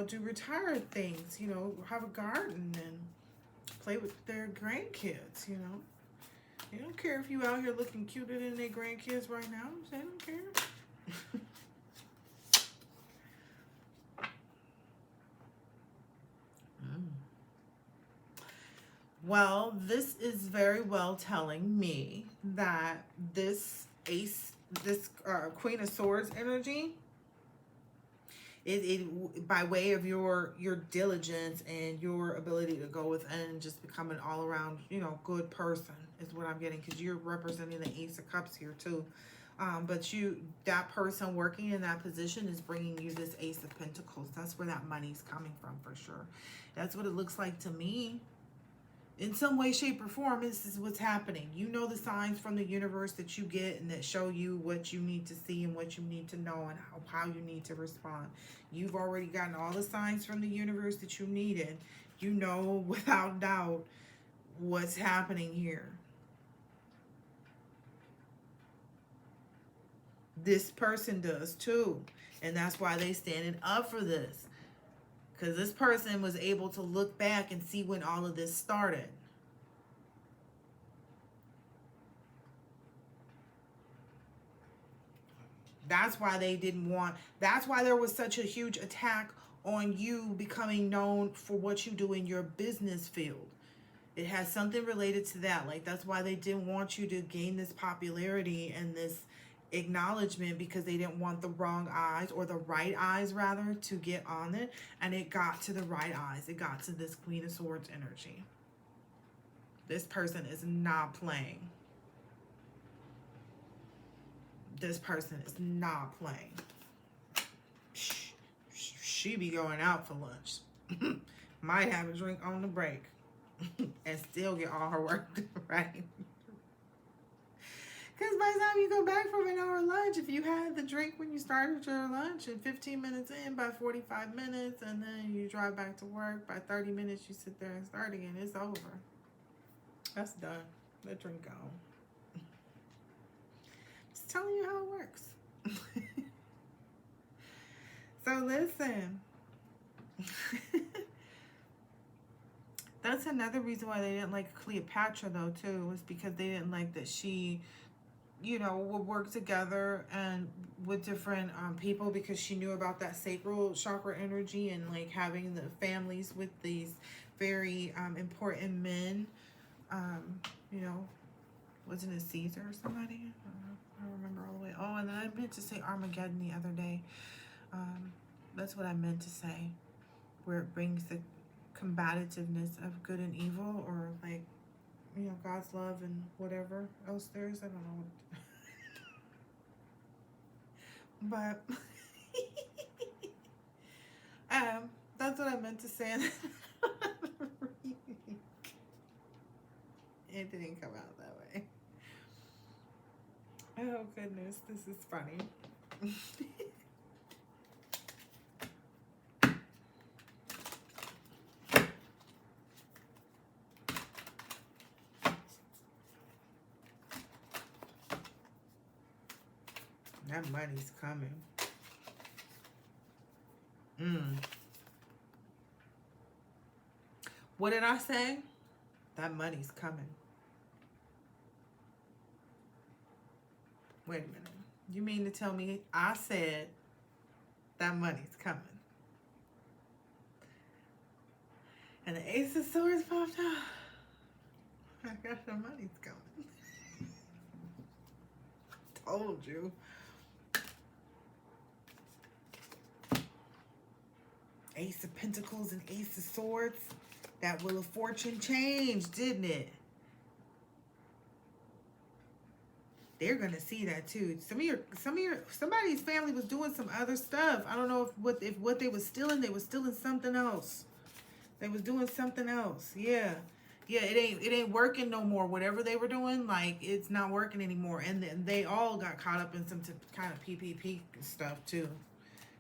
do retire things, have a garden and play with their grandkids, you know. They don't care if you out here looking cuter than their grandkids right now. They don't care. Well, this is very well telling me that this Queen of Swords energy, it by way of your diligence and your ability to go within and just become an all around, you know, good person is what I'm getting, because you're representing the Ace of Cups here too. But that person working in that position is bringing you this Ace of Pentacles. That's where that money's coming from for sure. That's what it looks like to me. In some way, shape, or form, this is what's happening. You know the signs from the universe that you get and that show you what you need to see and what you need to know and how you need to respond. You've already gotten all the signs from the universe that you needed. You know without doubt what's happening here. This person does too. And that's why they standing up for this. Because this person was able to look back and see when all of this started. That's why they didn't want, that's why there was such a huge attack on you becoming known for what you do in your business field. It has something related to that. Like, that's why they didn't want you to gain this popularity and this acknowledgement, because they didn't want the wrong eyes, or the right eyes rather, to get on it. And it got to the right eyes. It got to this Queen of Swords energy. This person is not playing. This person is not playing. She be going out for lunch. Might have a drink on the break. And still get all her work done, right? Because by the time you go back from an hour lunch, if you had the drink when you started your lunch, and 15 minutes in, by 45 minutes, and then you drive back to work, by 30 minutes you sit there and start again, it's over. That's done. Let drink go. Just telling you how it works. So listen. That's another reason why they didn't like Cleopatra, though, too, was because they didn't like that she, you know, would work together and with different people, because she knew about that sacral chakra energy and like having the families with these very important men. You know, wasn't it Caesar or somebody? I don't remember all the way. Oh, and then I meant to say Armageddon the other day. That's what I meant to say, where it brings the combativeness of good and evil, or like, you know, God's love and whatever else there is. I don't know what. But that's what I meant to say. It didn't come out that way. Oh goodness, this is funny. That money's coming. What did I say? That money's coming. Wait a minute. You mean to tell me I said that money's coming? And the Ace of Swords popped out. I got the money's coming. Told you. Ace of Pentacles and Ace of Swords. That Wheel of Fortune changed, didn't it? They're gonna see that too. Somebody's family was doing some other stuff. I don't know if what they was stealing, they was stealing something else. They was doing something else. Yeah. Yeah, it ain't working no more. Whatever they were doing, like, it's not working anymore. And then they all got caught up in some kind of PPP stuff too.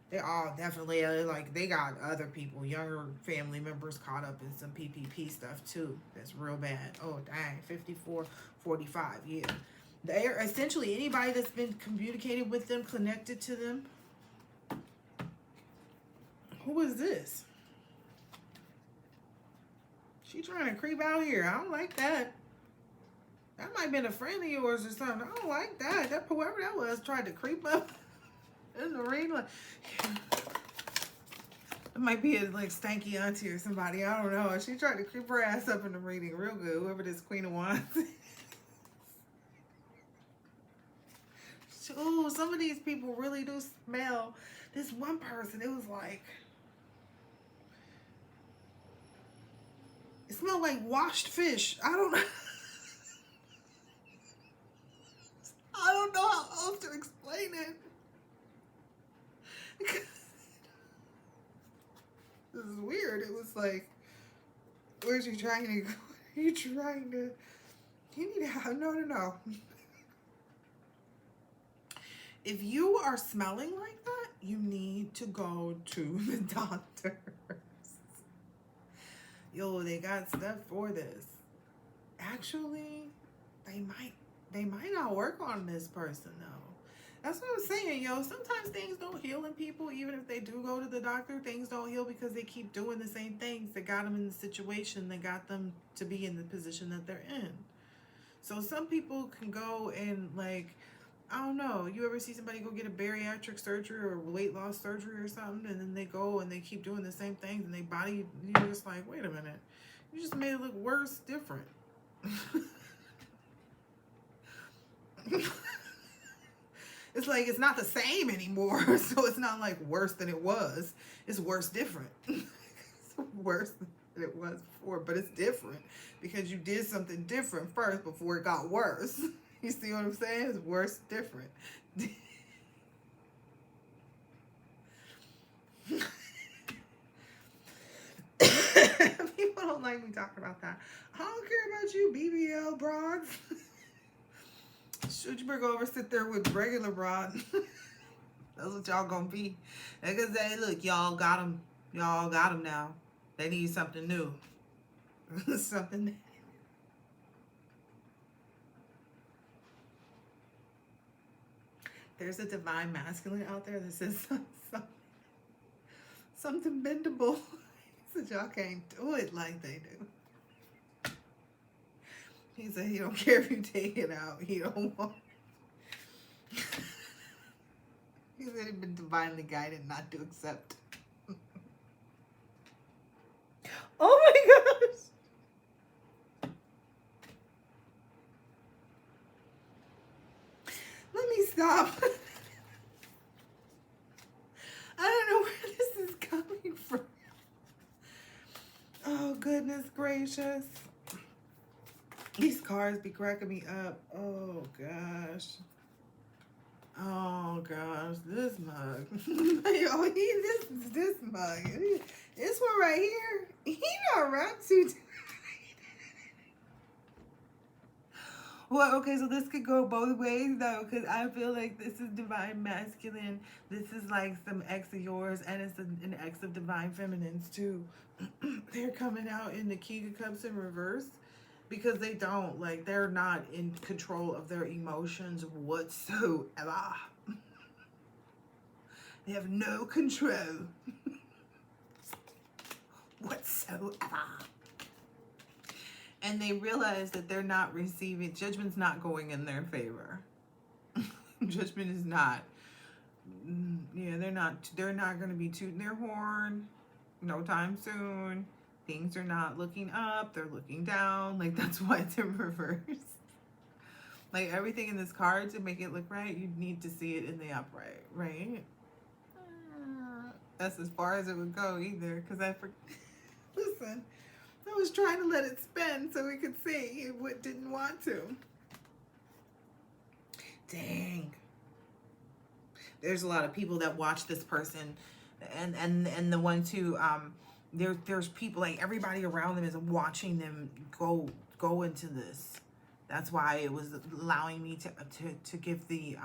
They all definitely, like, they got other people, younger family members, caught up in some PPP stuff too. That's real bad. Oh, dang. 54, 45. Yeah. They're essentially anybody that's been communicated with them, connected to them. Who is this? She trying to creep out here. I don't like that. That might have been a friend of yours or something. I don't like that. That whoever that was tried to creep up in the ring. Like, it might be a like stanky auntie or somebody. I don't know. She tried to creep her ass up in the reading real good. Whoever this Queen of Wands. Ooh, some of these people really do smell. This one person, it was like, it smelled like washed fish. I don't know. I don't know how else to explain it. This is weird. It was like, where's you trying to go? You trying to, you need to have, no. If you are smelling like that, you need to go to the doctor. Yo, they got stuff for this. Actually, they might not work on this person though. That's what I'm saying, yo. Sometimes things don't heal in people, even if they do go to the doctor. Things don't heal because they keep doing the same things that got them in the situation that got them to be in the position that they're in. So some people can go and like, I don't know, you ever see somebody go get a bariatric surgery or weight loss surgery or something, and then they go and they keep doing the same things, and they body, you're just like, wait a minute, you just made it look worse, different. It's like, it's not the same anymore, so it's not like worse than it was. It's worse different. It's worse than it was before, but it's different because you did something different first before it got worse. You see what I'm saying? It's worse different. People don't like me talking about that. I don't care about you, BBL broads. Should you better go over sit there with regular broad? That's what y'all gonna be. They gonna say, look, y'all got them. Y'all got them now. They need something new. Something new. There's a divine masculine out there that says something bendable. He said y'all can't do it like they do. He said he don't care if you take it out. He don't want. He said he'd been divinely guided not to accept. Oh my gosh. Let me stop. I don't know where this is coming from. Oh, goodness gracious. These cards be cracking me up. Oh, gosh. Oh, gosh. This mug. Yo, this mug. This one right here. He not wrapped too tight. Well, okay, so this could go both ways, though, because I feel like this is divine masculine. This is like some ex of yours, and it's an ex of divine feminines, too. They're coming out in the King of Cups in reverse because they don't, like, they're not in control of their emotions whatsoever. They have no control whatsoever. And they realize that they're not receiving, judgment's not going in their favor. Judgment is not, yeah, they're not going to be tooting their horn no time soon. Things are not looking up, they're looking down. Like, that's why it's in reverse. Like, everything in this card, to make it look right, you need to see it in the upright, right? That's as far as it would go either, because listen, I was trying to let it spin so we could see. It didn't want to. Dang. There's a lot of people that watch this person, and the ones who there's people, like, everybody around them is watching them go into this. That's why it was allowing me to give the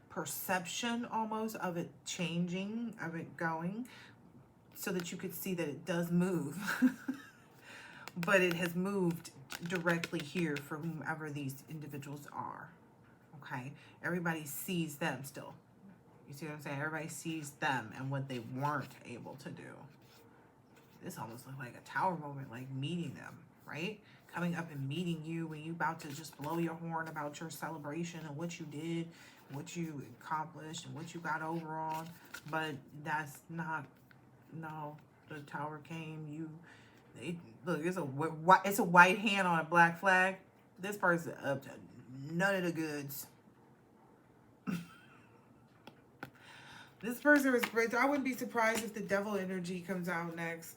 perception almost of it changing, of it going, so that you could see that it does move. But it has moved directly here for whomever these individuals are. Okay? Everybody sees them still. You see what I'm saying? Everybody sees them and what they weren't able to do. This almost looked like a tower moment, like meeting them, right? Coming up and meeting you when you about to just blow your horn about your celebration and what you did, what you accomplished, and what you got over on. But that's not, no, the tower came, look, it's a white hand on a black flag. This person up to none of the goods. This person is great. I wouldn't be surprised if the devil energy comes out next.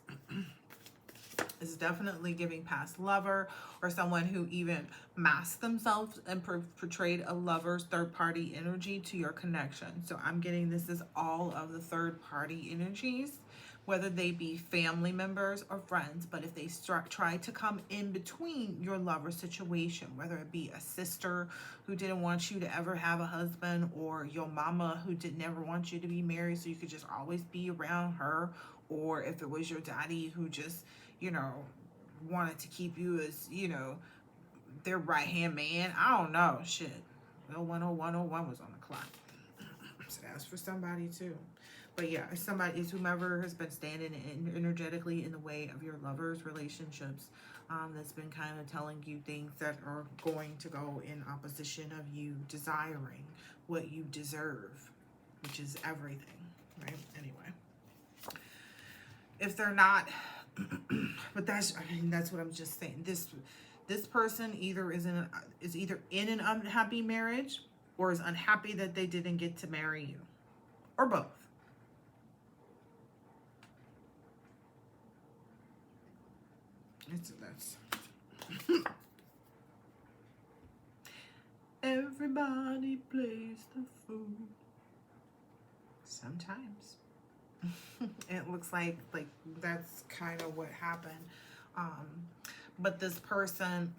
It's definitely giving past lover or someone who even masked themselves and portrayed a lover's third party energy to your connection. So I'm getting this is all of the third party energies, whether they be family members or friends. But if they try to come in between your lover situation, whether it be a sister who didn't want you to ever have a husband, or your mama who didn't ever want you to be married so you could just always be around her, or if it was your daddy who just, you know, wanted to keep you as, you know, their right-hand man. I don't know. Shit. 010101 was on the clock. So that's for somebody too. But yeah, it's whomever has been standing energetically in the way of your lovers' relationships, that's been kind of telling you things that are going to go in opposition of you desiring what you deserve, which is everything, right? Anyway. If they're not, but that's what I'm just saying. This person is either in an unhappy marriage or is unhappy that they didn't get to marry you, or both. That's everybody plays the fool sometimes. It looks like that's kind of what happened. But this person,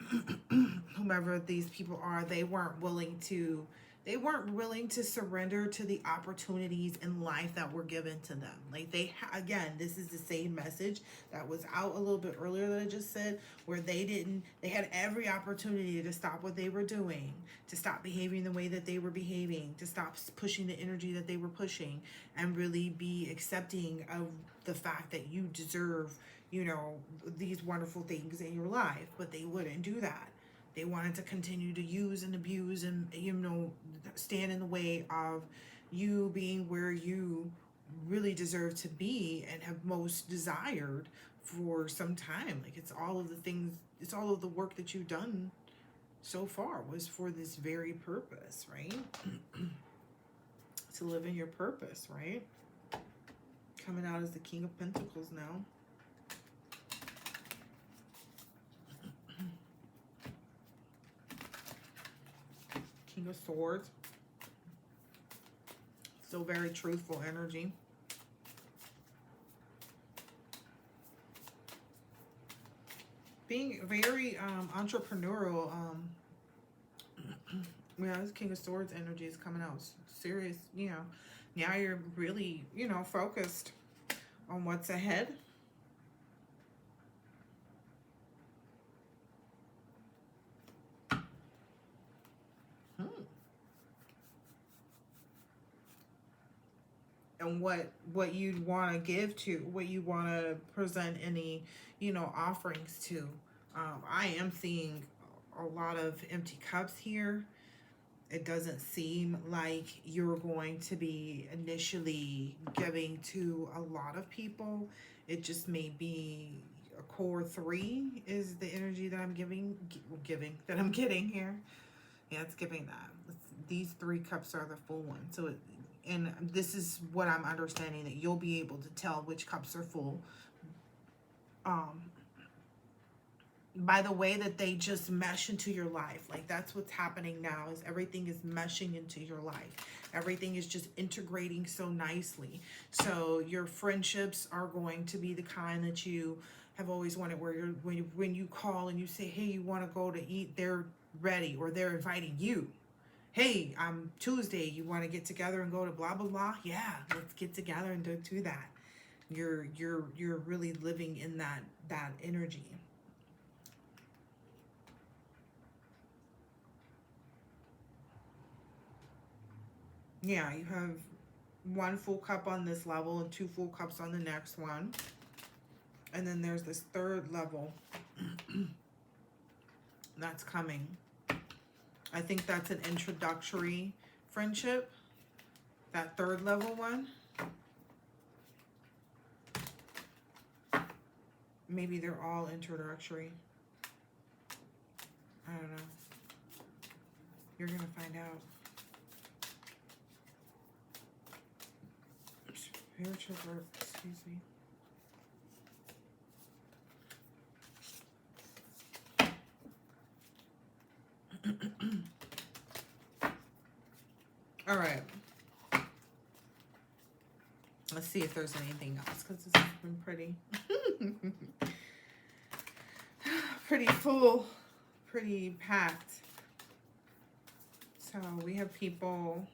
whomever these people are, they weren't willing to surrender to the opportunities in life that were given to them. Like again, this is the same message that was out a little bit earlier that I just said, where they had every opportunity to stop what they were doing, to stop behaving the way that they were behaving, to stop pushing the energy that they were pushing, and really be accepting of the fact that you deserve, you know, these wonderful things in your life. But they wouldn't do that. They wanted to continue to use and abuse and, you know, stand in the way of you being where you really deserve to be and have most desired for some time. Like, it's all of the work that you've done so far was for this very purpose, right? To live in your purpose, right? Coming out as the King of Pentacles now. King of Swords. Still very truthful energy. Being very entrepreneurial. Yeah, this King of Swords energy is coming out serious. You know, now you're really, you know, focused on what's ahead. And what you'd want to give to, what you want to present any, you know, offerings to. I am seeing a lot of empty cups here. It doesn't seem like you're going to be initially giving to a lot of people. It just may be a core 3 is the energy that I'm that I'm getting here. Yeah, it's giving that. These 3 cups are the full one. So and this is what I'm understanding, that you'll be able to tell which cups are full by the way that they just mesh into your life. Like, that's what's happening now, is everything is meshing into your life. Everything is just integrating so nicely. So your friendships are going to be the kind that you have always wanted, where when you call and you say, hey, you want to go to eat, they're ready, or they're inviting you. Hey, Tuesday, you want to get together and go to blah blah blah? Yeah, let's get together and do that. You're really living in that energy. Yeah, you have 1 full cup on this level and 2 full cups on the next one. And then there's this third level that's coming. I think that's an introductory friendship. That third level one. Maybe they're all introductory. I don't know. You're going to find out. Spiritual work, excuse me. All right. Let's see if there's anything else, because this has been pretty, pretty full, pretty packed. So we have people.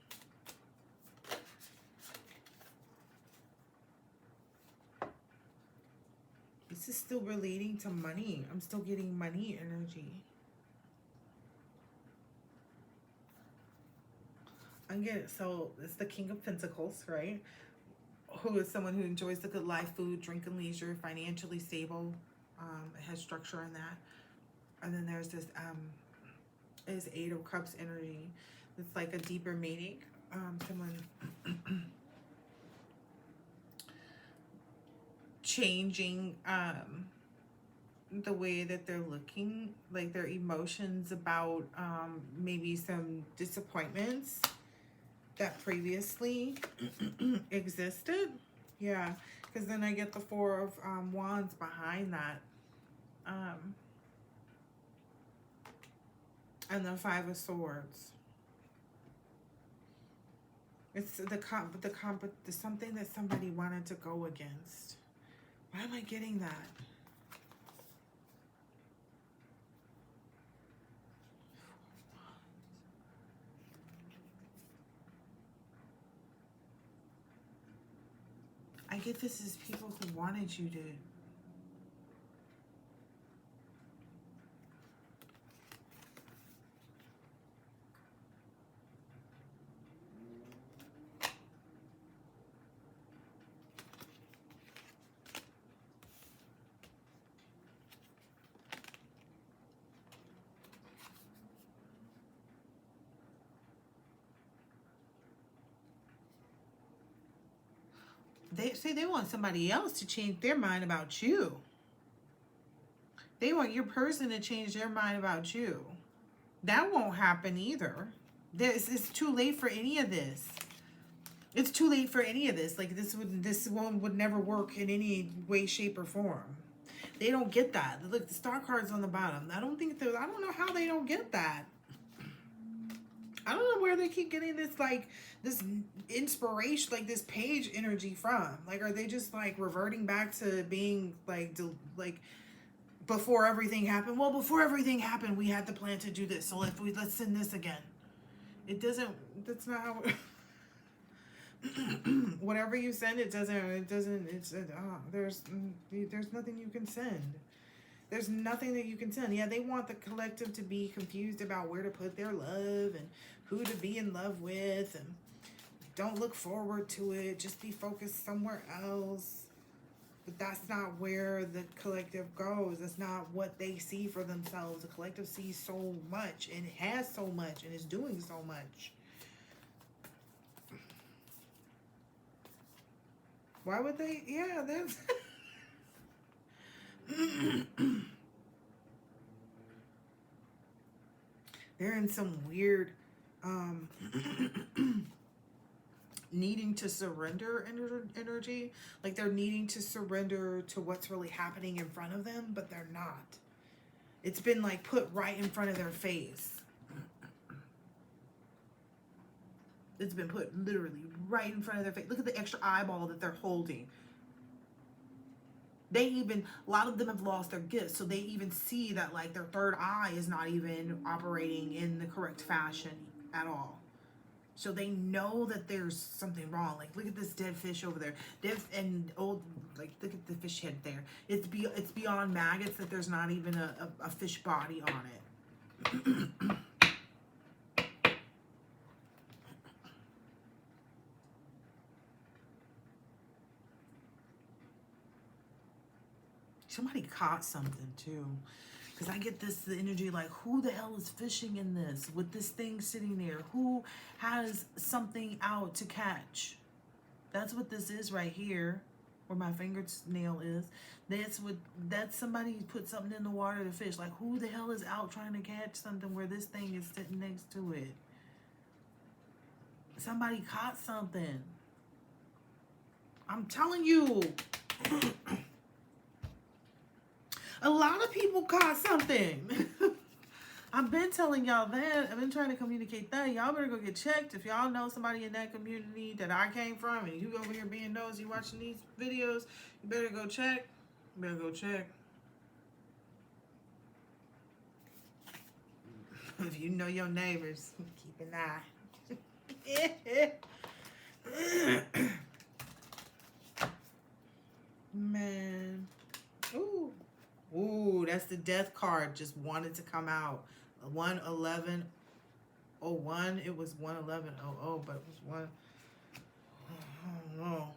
This is still relating to money. I'm still getting money energy. I'm getting, so it's the King of Pentacles, right? Who is someone who enjoys the good life, food, drink, and leisure, financially stable, it has structure in that. And then there's this is Eight of Cups energy. It's like a deeper meaning. Someone changing the way that they're looking, like their emotions about maybe some disappointments that previously existed. Yeah, because then I get the Four of Wands behind that. And the Five of Swords. It's the something that somebody wanted to go against. Why am I getting that? I get this as people who wanted you to. They say they want somebody else to change their mind about you. They want your person to change their mind about you. That won't happen either. It's too late for any of this. It's too late for any of this. Like this one would never work in any way, shape, or form. They don't get that. Look, the star card's on the bottom. I don't know how they don't get that. I don't know where they keep getting this, like, this inspiration, like this page energy from. Like, are they just like reverting back to being like before everything happened? Well, before everything happened, we had the plan to do this. So let's send this again. It doesn't. That's not how. Whatever you send, it doesn't. It's there's nothing you can send. There's nothing that you can send. Yeah, they want the collective to be confused about where to put their love and who to be in love with, and don't look forward to it. Just be focused somewhere else. But that's not where the collective goes. That's not what they see for themselves. The collective sees so much and it has so much and is doing so much. Why would they? Yeah, that's... They're in some weird needing to surrender energy. Like they're needing to surrender to what's really happening in front of them, but they're not. It's been like put right in front of their face. It's been put literally right in front of their face. Look at the extra eyeball that they're holding. A lot of them have lost their gifts, so they even see that like their third eye is not even operating in the correct fashion at all. So they know that there's something wrong. Like, look at this dead fish over there. Look at the fish head there. It's beyond maggots that there's not even a fish body on it. Somebody caught something too. Because I get this energy like, who the hell is fishing in this with this thing sitting there? Who has something out to catch? That's what this is right here, where my fingernail is. That's somebody put something in the water to fish. Like, who the hell is out trying to catch something where this thing is sitting next to it? Somebody caught something. I'm telling you. A lot of people caught something. I've been telling y'all that. I've been trying to communicate that. Y'all better go get checked. If y'all know somebody in that community that I came from and you over here being nosy watching these videos, you better go check. You better go check. If you know your neighbors, keep an eye. Man. Ooh. Ooh, that's the death card. Just wanted to come out. 11101. It was 11100, but it was one. I don't know.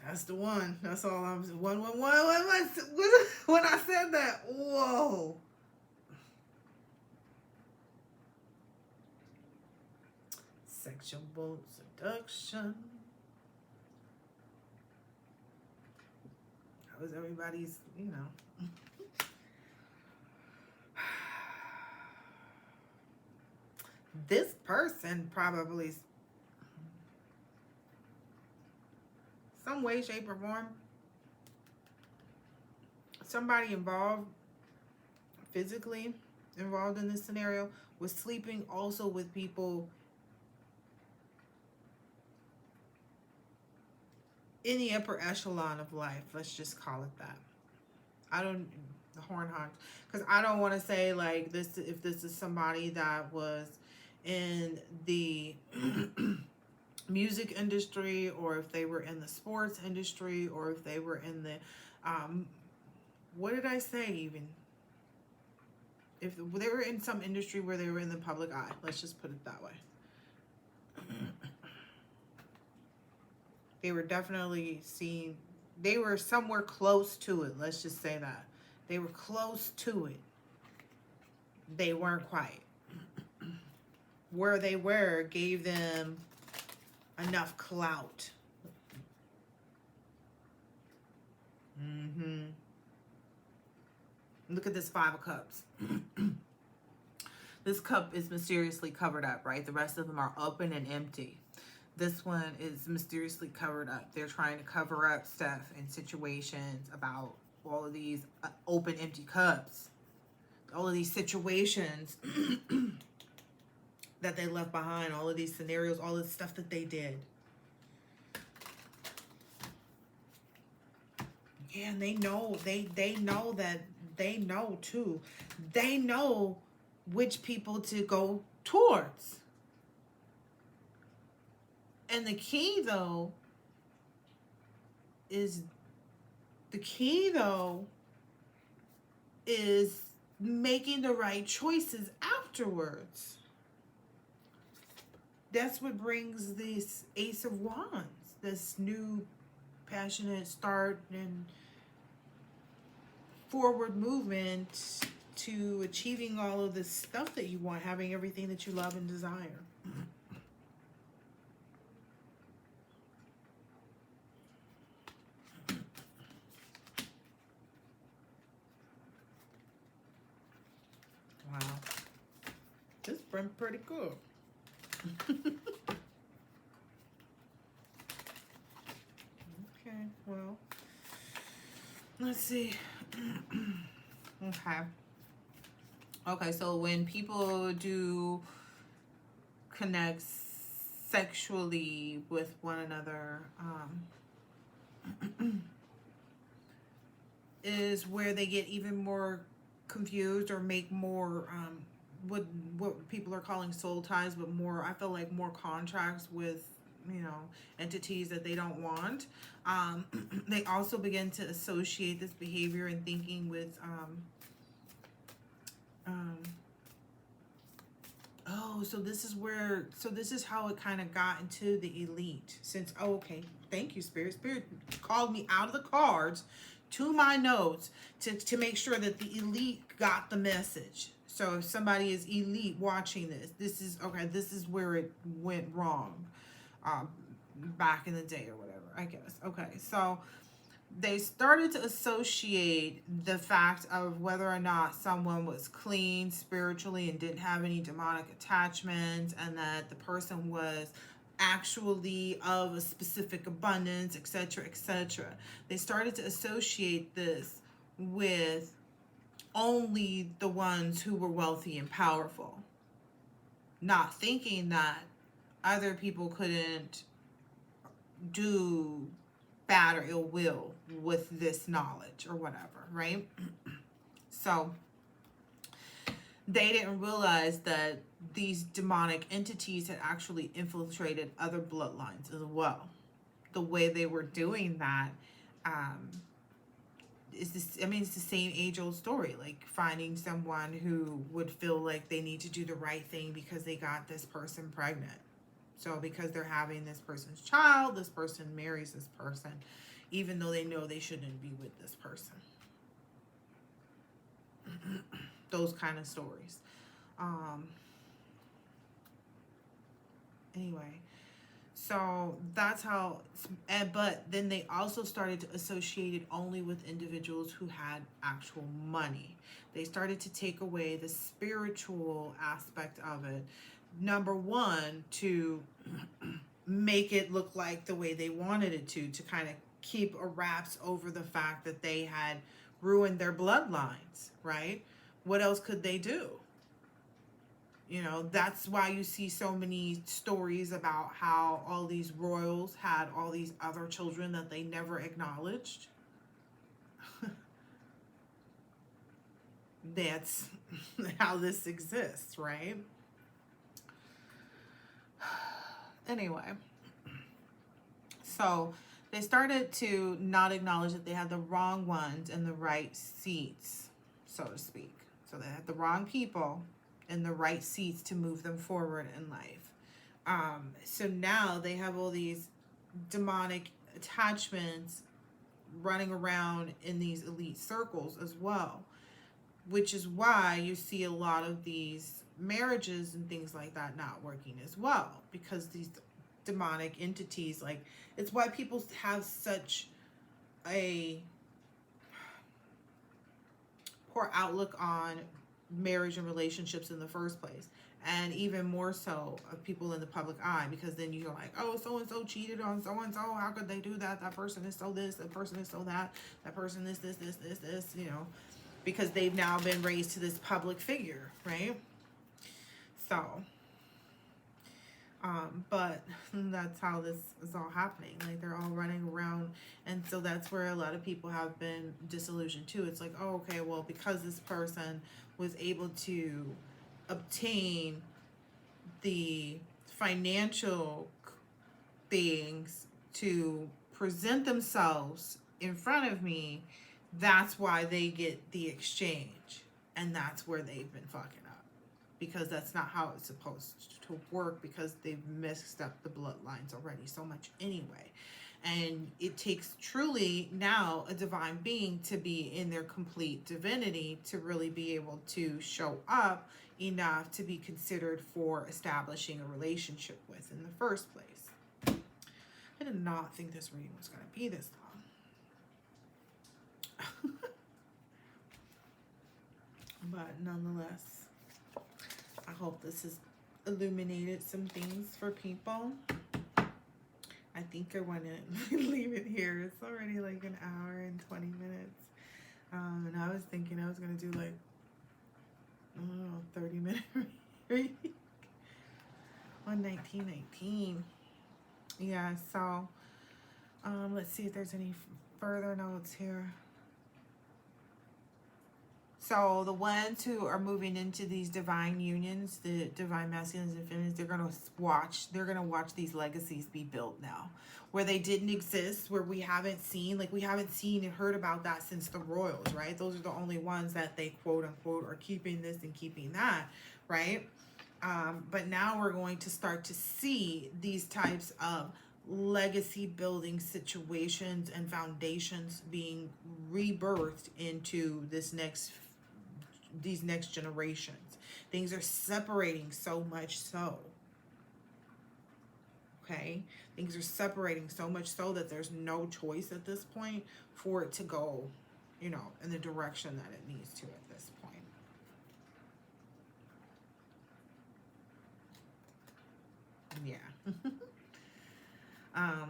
That's the one. That's all I'm. 111. When I said that, whoa. Sexual seduction. That was everybody's, you know. This person probably, some way, shape, or form, somebody involved, physically involved in this scenario, was sleeping also with people in the upper echelon of life. Let's just call it that. The horn honk, because I don't want to say like this, if this is somebody that was in the music industry, or if they were in the sports industry, or if they were in the, what did I say even? If they were in some industry where they were in the public eye, let's just put it that way. They were definitely seen, they were somewhere close to it. Let's just say that. They were close to it. They weren't quite. Where they were gave them enough clout. Look at this 5 of Cups. This cup is mysteriously covered up, right? The rest of them are open and empty. This one is mysteriously covered up. They're trying to cover up stuff and situations about all of these open, empty cups. All of these situations that they left behind. All of these scenarios, all the stuff that they did. Yeah, and they know, they know that, they know too. They know which people to go towards. And the key though is making the right choices afterwards. That's what brings this Ace of Wands, this new passionate start and forward movement to achieving all of this stuff that you want, having everything that you love and desire. Wow. This been pretty cool. Okay, well, let's see. Okay, so when people do connect sexually with one another, is where they get even more confused or make more what people are calling soul ties, but more, I feel like more contracts with, you know, entities that they don't want. They also begin to associate this behavior and thinking with Oh, so this is how it kind of got into the elite. Since, oh, okay, thank you, Spirit. Spirit called me out of the cards to my notes to make sure that the elite got the message. So if somebody is elite watching this, this is, okay, this is where it went wrong, um, back in the day or whatever, I guess. Okay, so they started to associate the fact of whether or not someone was clean spiritually and didn't have any demonic attachments, and that the person was actually of a specific abundance, etc., etc. They started to associate this with only the ones who were wealthy and powerful, not thinking that other people couldn't do bad or ill will with this knowledge or whatever, right? So they didn't realize that these demonic entities had actually infiltrated other bloodlines as well. The way they were doing that, is this, I mean, it's the same age-old story, like finding someone who would feel like they need to do the right thing because they got this person pregnant. So because they're having this person's child, this person marries this person, even though they know they shouldn't be with this person. Those kind of stories. Anyway, so that's how, but then they also started to associate it only with individuals who had actual money. They started to take away the spiritual aspect of it. Number one, to make it look like the way they wanted it to kind of keep a wraps over the fact that they had ruined their bloodlines, right? What else could they do? You know, that's why you see so many stories about how all these royals had all these other children that they never acknowledged. That's how this exists, right? Anyway, so they started to not acknowledge that they had the wrong ones in the right seats, so to speak. So they had the wrong people in the right seats to move them forward in life. So now they have all these demonic attachments running around in these elite circles as well, which is why you see a lot of these marriages and things like that not working as well, because these demonic entities, like, it's why people have such a poor outlook on marriage and relationships in the first place, and even more so of people in the public eye, because then you're like, oh, so and so cheated on so and so, how could they do that, that person is so this, that person is so that, that person is this, you know, because they've now been raised to this public figure, right? So, but that's how this is all happening. Like, they're all running around, and so that's where a lot of people have been disillusioned too. It's like, oh, okay, well, because this person was able to obtain the financial things to present themselves in front of me, that's why they get the exchange, and that's where they've been fucking up, because that's not how it's supposed to work, because they've mixed up the bloodlines already so much anyway. And it takes truly now a divine being to be in their complete divinity to really be able to show up enough to be considered for establishing a relationship with in the first place. I did not think this reading was going to be this long. But nonetheless, I hope this has illuminated some things for people. I think I want to leave it here. It's already like an hour and 20 minutes. And I was thinking I was going to do like, I don't know, 30-minute reading on 1919. Yeah, so let's see if there's any further notes here. So the ones who are moving into these divine unions, the divine masculines and feminines, they're gonna watch these legacies be built now, where they didn't exist, where we haven't seen and heard about that since the royals, right? Those are the only ones that they quote unquote are keeping this and keeping that, right? But now we're going to start to see these types of legacy building situations and foundations being rebirthed into these next generations. Things are separating so much so. Okay? Things are separating so much so that there's no choice at this point for it to go, you know, in the direction that it needs to at this point. Yeah. I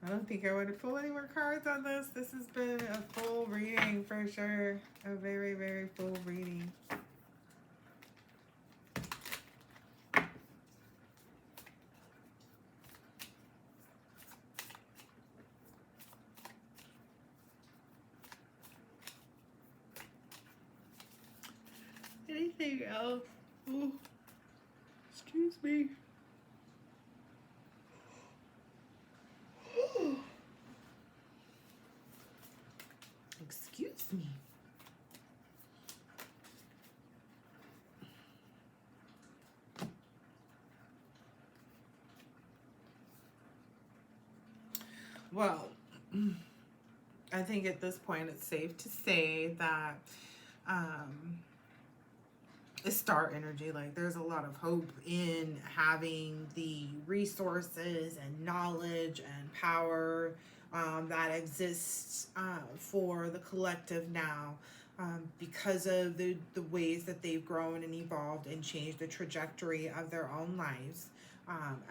don't think I want to pull any more cards on this. This has been a full reading for sure. A very, very full reading. Anything else? Ooh. Excuse me. Excuse me. Well, I think at this point it's safe to say that it's star energy. Like, there's a lot of hope in having the resources and knowledge and power that exists for the collective now, because of the ways that they've grown and evolved and changed the trajectory of their own lives,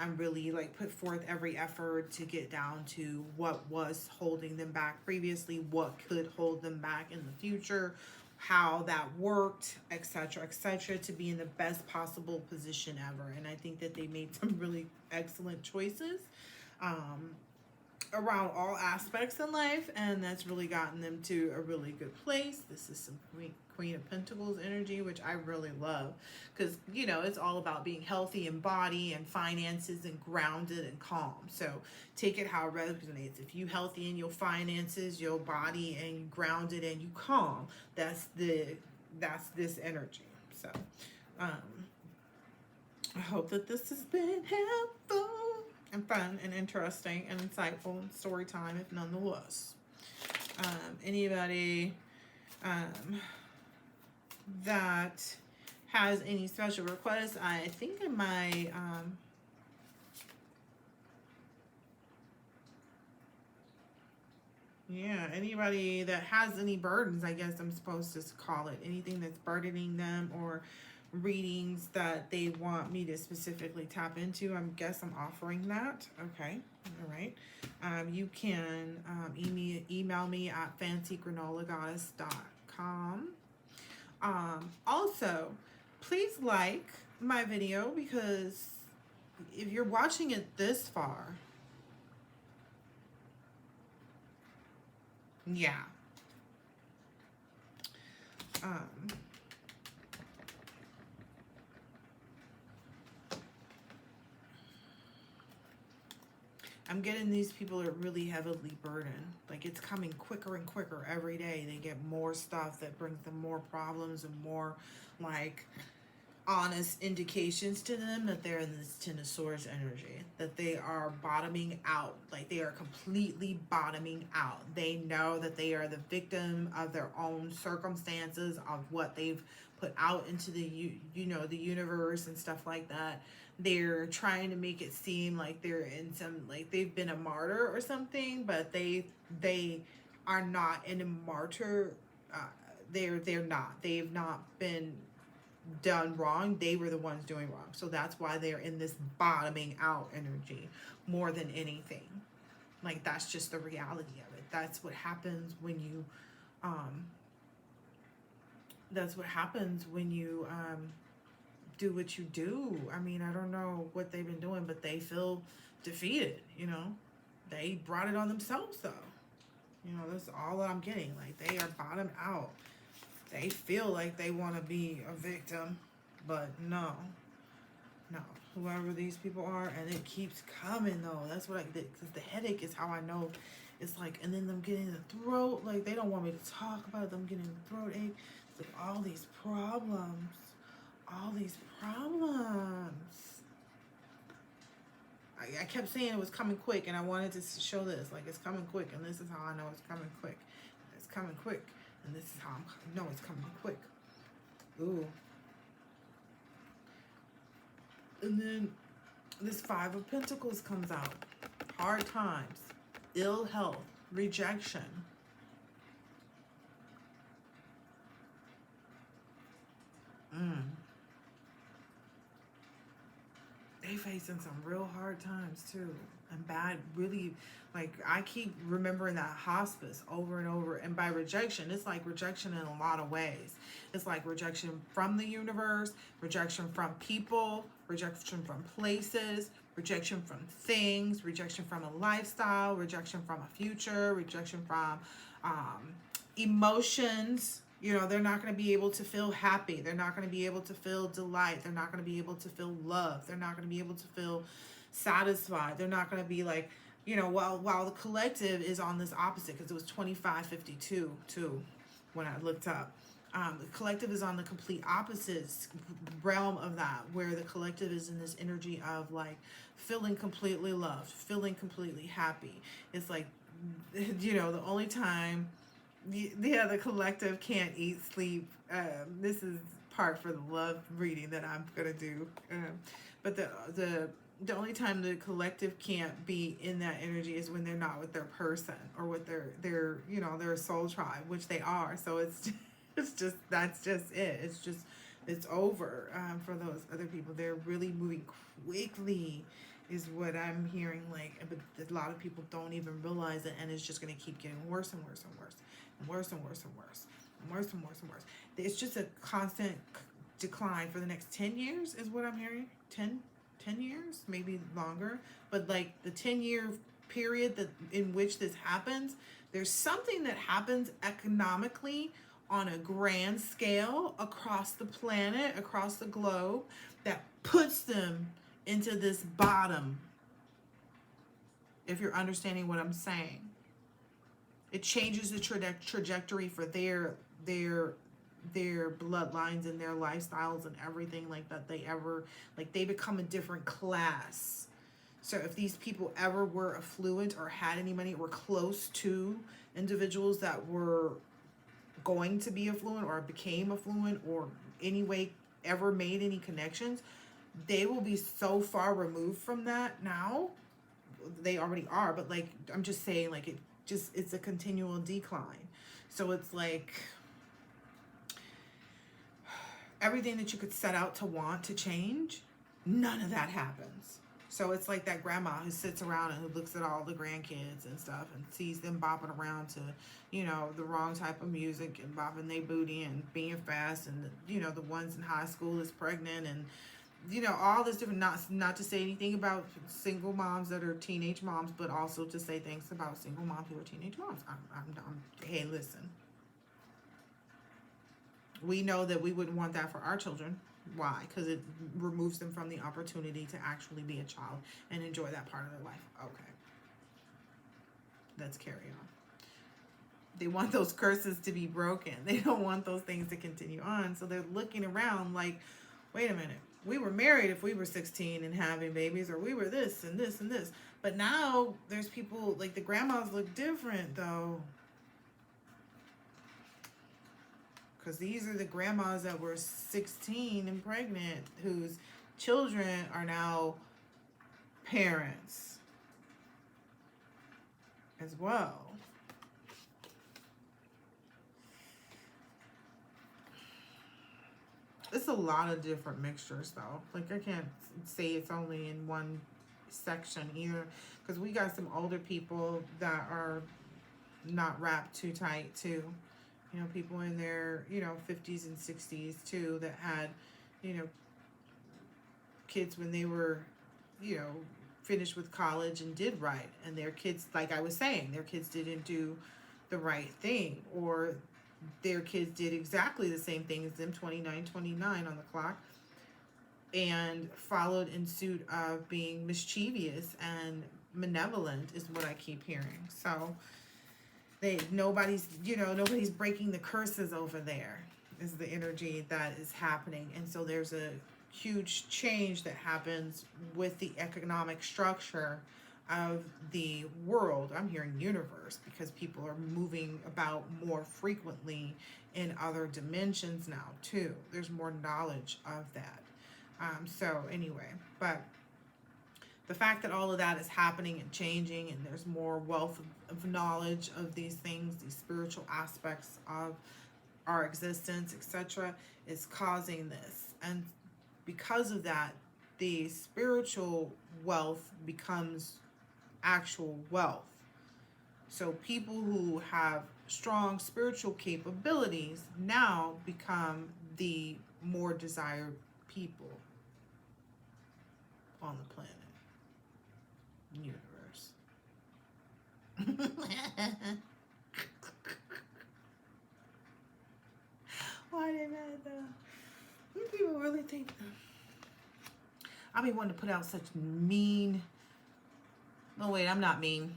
and really like put forth every effort to get down to what was holding them back previously, what could hold them back in the future, how that worked, etc., etc., to be in the best possible position ever. And I think that they made some really excellent choices around all aspects in life, and that's really gotten them to a really good place. This is some Queen of Pentacles energy, which I really love, because, you know, it's all about being healthy in body and finances and grounded and calm. So take it how it resonates. If you healthy in your finances, your body, and you grounded and you calm, that's this energy. So I hope that this has been helpful and fun and interesting and insightful and story time, if none the less. Anybody that has any special requests, I think in my yeah, anybody that has any burdens, I guess I'm supposed to call it, anything that's burdening them, or readings that they want me to specifically tap into, I guess I'm offering that. Okay, all right. You can email me at fancygranolagoddess.com. Also, please like my video, because if you're watching it this far, yeah. I'm getting these people are really heavily burdened. Like, it's coming quicker and quicker every day. They get more stuff that brings them more problems and more, like, honest indications to them that they're in this Ten of Swords energy, that they are bottoming out. Like, they are completely bottoming out. They know that they are the victim of their own circumstances, of what they've put out into the the universe and stuff like that. They're trying to make it seem like they're in some, like, they've been a martyr or something, but they are not in a martyr. They're not. They've not been done wrong. They were the ones doing wrong. So that's why they're in this bottoming out energy more than anything. Like, that's just the reality of it. That's what happens when you do what you do. I mean, I don't know what they've been doing, but they feel defeated, They brought it on themselves, though. That's all that I'm getting. Like, they are bottomed out. They feel like they want to be a victim, but no. Whoever these people are, and it keeps coming, though. That's what because the headache is how I know. It's like, and then them getting the throat, like, they don't want me to talk about it. Them getting the throat ache. It's like all these problems. all these problems. I kept saying it was coming quick, and I wanted to show this. Like, it's coming quick, and this is how I know it's coming quick. It's coming quick, and this is how I know it's coming quick. Ooh. And then this Five of Pentacles comes out. Hard times, ill health, rejection. They facing some real hard times too. And bad, really, like, I keep remembering that hospice over and over. And by rejection, it's like rejection in a lot of ways. It's like rejection from the universe, rejection from people, rejection from places, rejection from things, rejection from a lifestyle, rejection from a future, rejection from emotions. You know, they're not going to be able to feel happy. They're not going to be able to feel delight. They're not going to be able to feel love. They're not going to be able to feel satisfied. They're not going to be like, you know, while the collective is on this opposite, because it was 2552 too when I looked up. The collective is on the complete opposite realm of that, where the collective is in this energy of like feeling completely loved, feeling completely happy. It's like, you know, the only time the collective can't eat, sleep. This is part for the love reading that I'm gonna do. But the only time the collective can't be in that energy is when they're not with their person or with their you know, their soul tribe, which they are. So it's just that's just it. It's over for those other people. They're really moving quickly, is what I'm hearing. Like, but a lot of people don't even realize it, and it's just gonna keep getting worse and worse and worse. Worse and worse and worse and worse and worse and worse. It's just a constant decline for the next 10 years is what I'm hearing. 10 years, maybe longer. But like the 10-year period that in which this happens, there's something that happens economically on a grand scale across the planet, across the globe, that puts them into this bottom, if you're understanding what I'm saying. It changes the trajectory for their bloodlines and their lifestyles and everything like that. They become a different class. So if these people ever were affluent or had any money or were close to individuals that were going to be affluent or became affluent or anyway ever made any connections, they will be so far removed from that now. They already are, but like, I'm just saying, like, it's a continual decline. So it's like everything that you could set out to want to change, none of that happens. So it's like that grandma who sits around and who looks at all the grandkids and stuff and sees them bopping around to, you know, the wrong type of music and bopping their booty and being fast, and you know, the ones in high school is pregnant, and you know, all this different, not to say anything about single moms that are teenage moms, but also to say things about single moms who are teenage moms. Hey, listen. We know that we wouldn't want that for our children. Why? Because it removes them from the opportunity to actually be a child and enjoy that part of their life. Okay. Let's carry on. They want those curses to be broken. They don't want those things to continue on. So they're looking around like, wait a minute. We were married if we were 16 and having babies, or we were this and this and this. But now there's people, like the grandmas look different though. Because these are the grandmas that were 16 and pregnant, whose children are now parents as well. It's a lot of different mixtures though. Like, I can't say it's only in one section either, because we got some older people that are not wrapped too tight too. You know, people in their, you know, 50s and 60s too that had, you know, kids when they were, you know, finished with college and did right, and their kids, like I was saying, their kids didn't do the right thing, or their kids did exactly the same thing as them, 29 on the clock, and followed in suit of being mischievous and malevolent is what I keep hearing. So nobody's breaking the curses over there. is the energy that is happening. And so there's a huge change that happens with the economic structure of the world. I'm hearing universe because people are moving about more frequently in other dimensions now too. There's more knowledge of that. So anyway, but the fact that all of that is happening and changing, and there's more wealth of knowledge of these things, these spiritual aspects of our existence, etc., is causing this. And because of that, the spiritual wealth becomes actual wealth. So people who have strong spiritual capabilities now become the more desired people on the planet, universe. Why are they mad though? What do people really think though? I be wanting to put out such mean. No, wait, I'm not mean.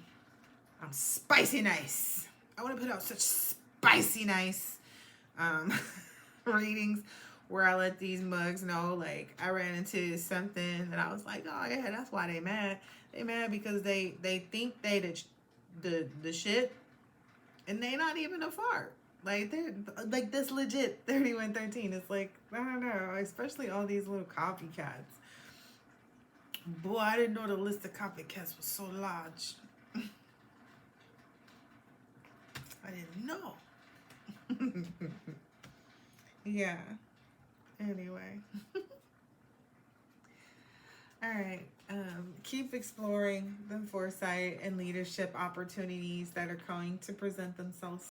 I'm spicy nice. I want to put out such spicy nice readings where I let these mugs know, like, I ran into something that I was like, oh yeah, that's why they mad. They mad because they think they the shit, and they not even a fart. Like, they're like this legit 3113. It's like, I don't know, especially all these little copycats. Boy, I didn't know the list of copycats was so large. I didn't know. Yeah. Anyway. All right. Keep exploring the foresight and leadership opportunities that are going to present themselves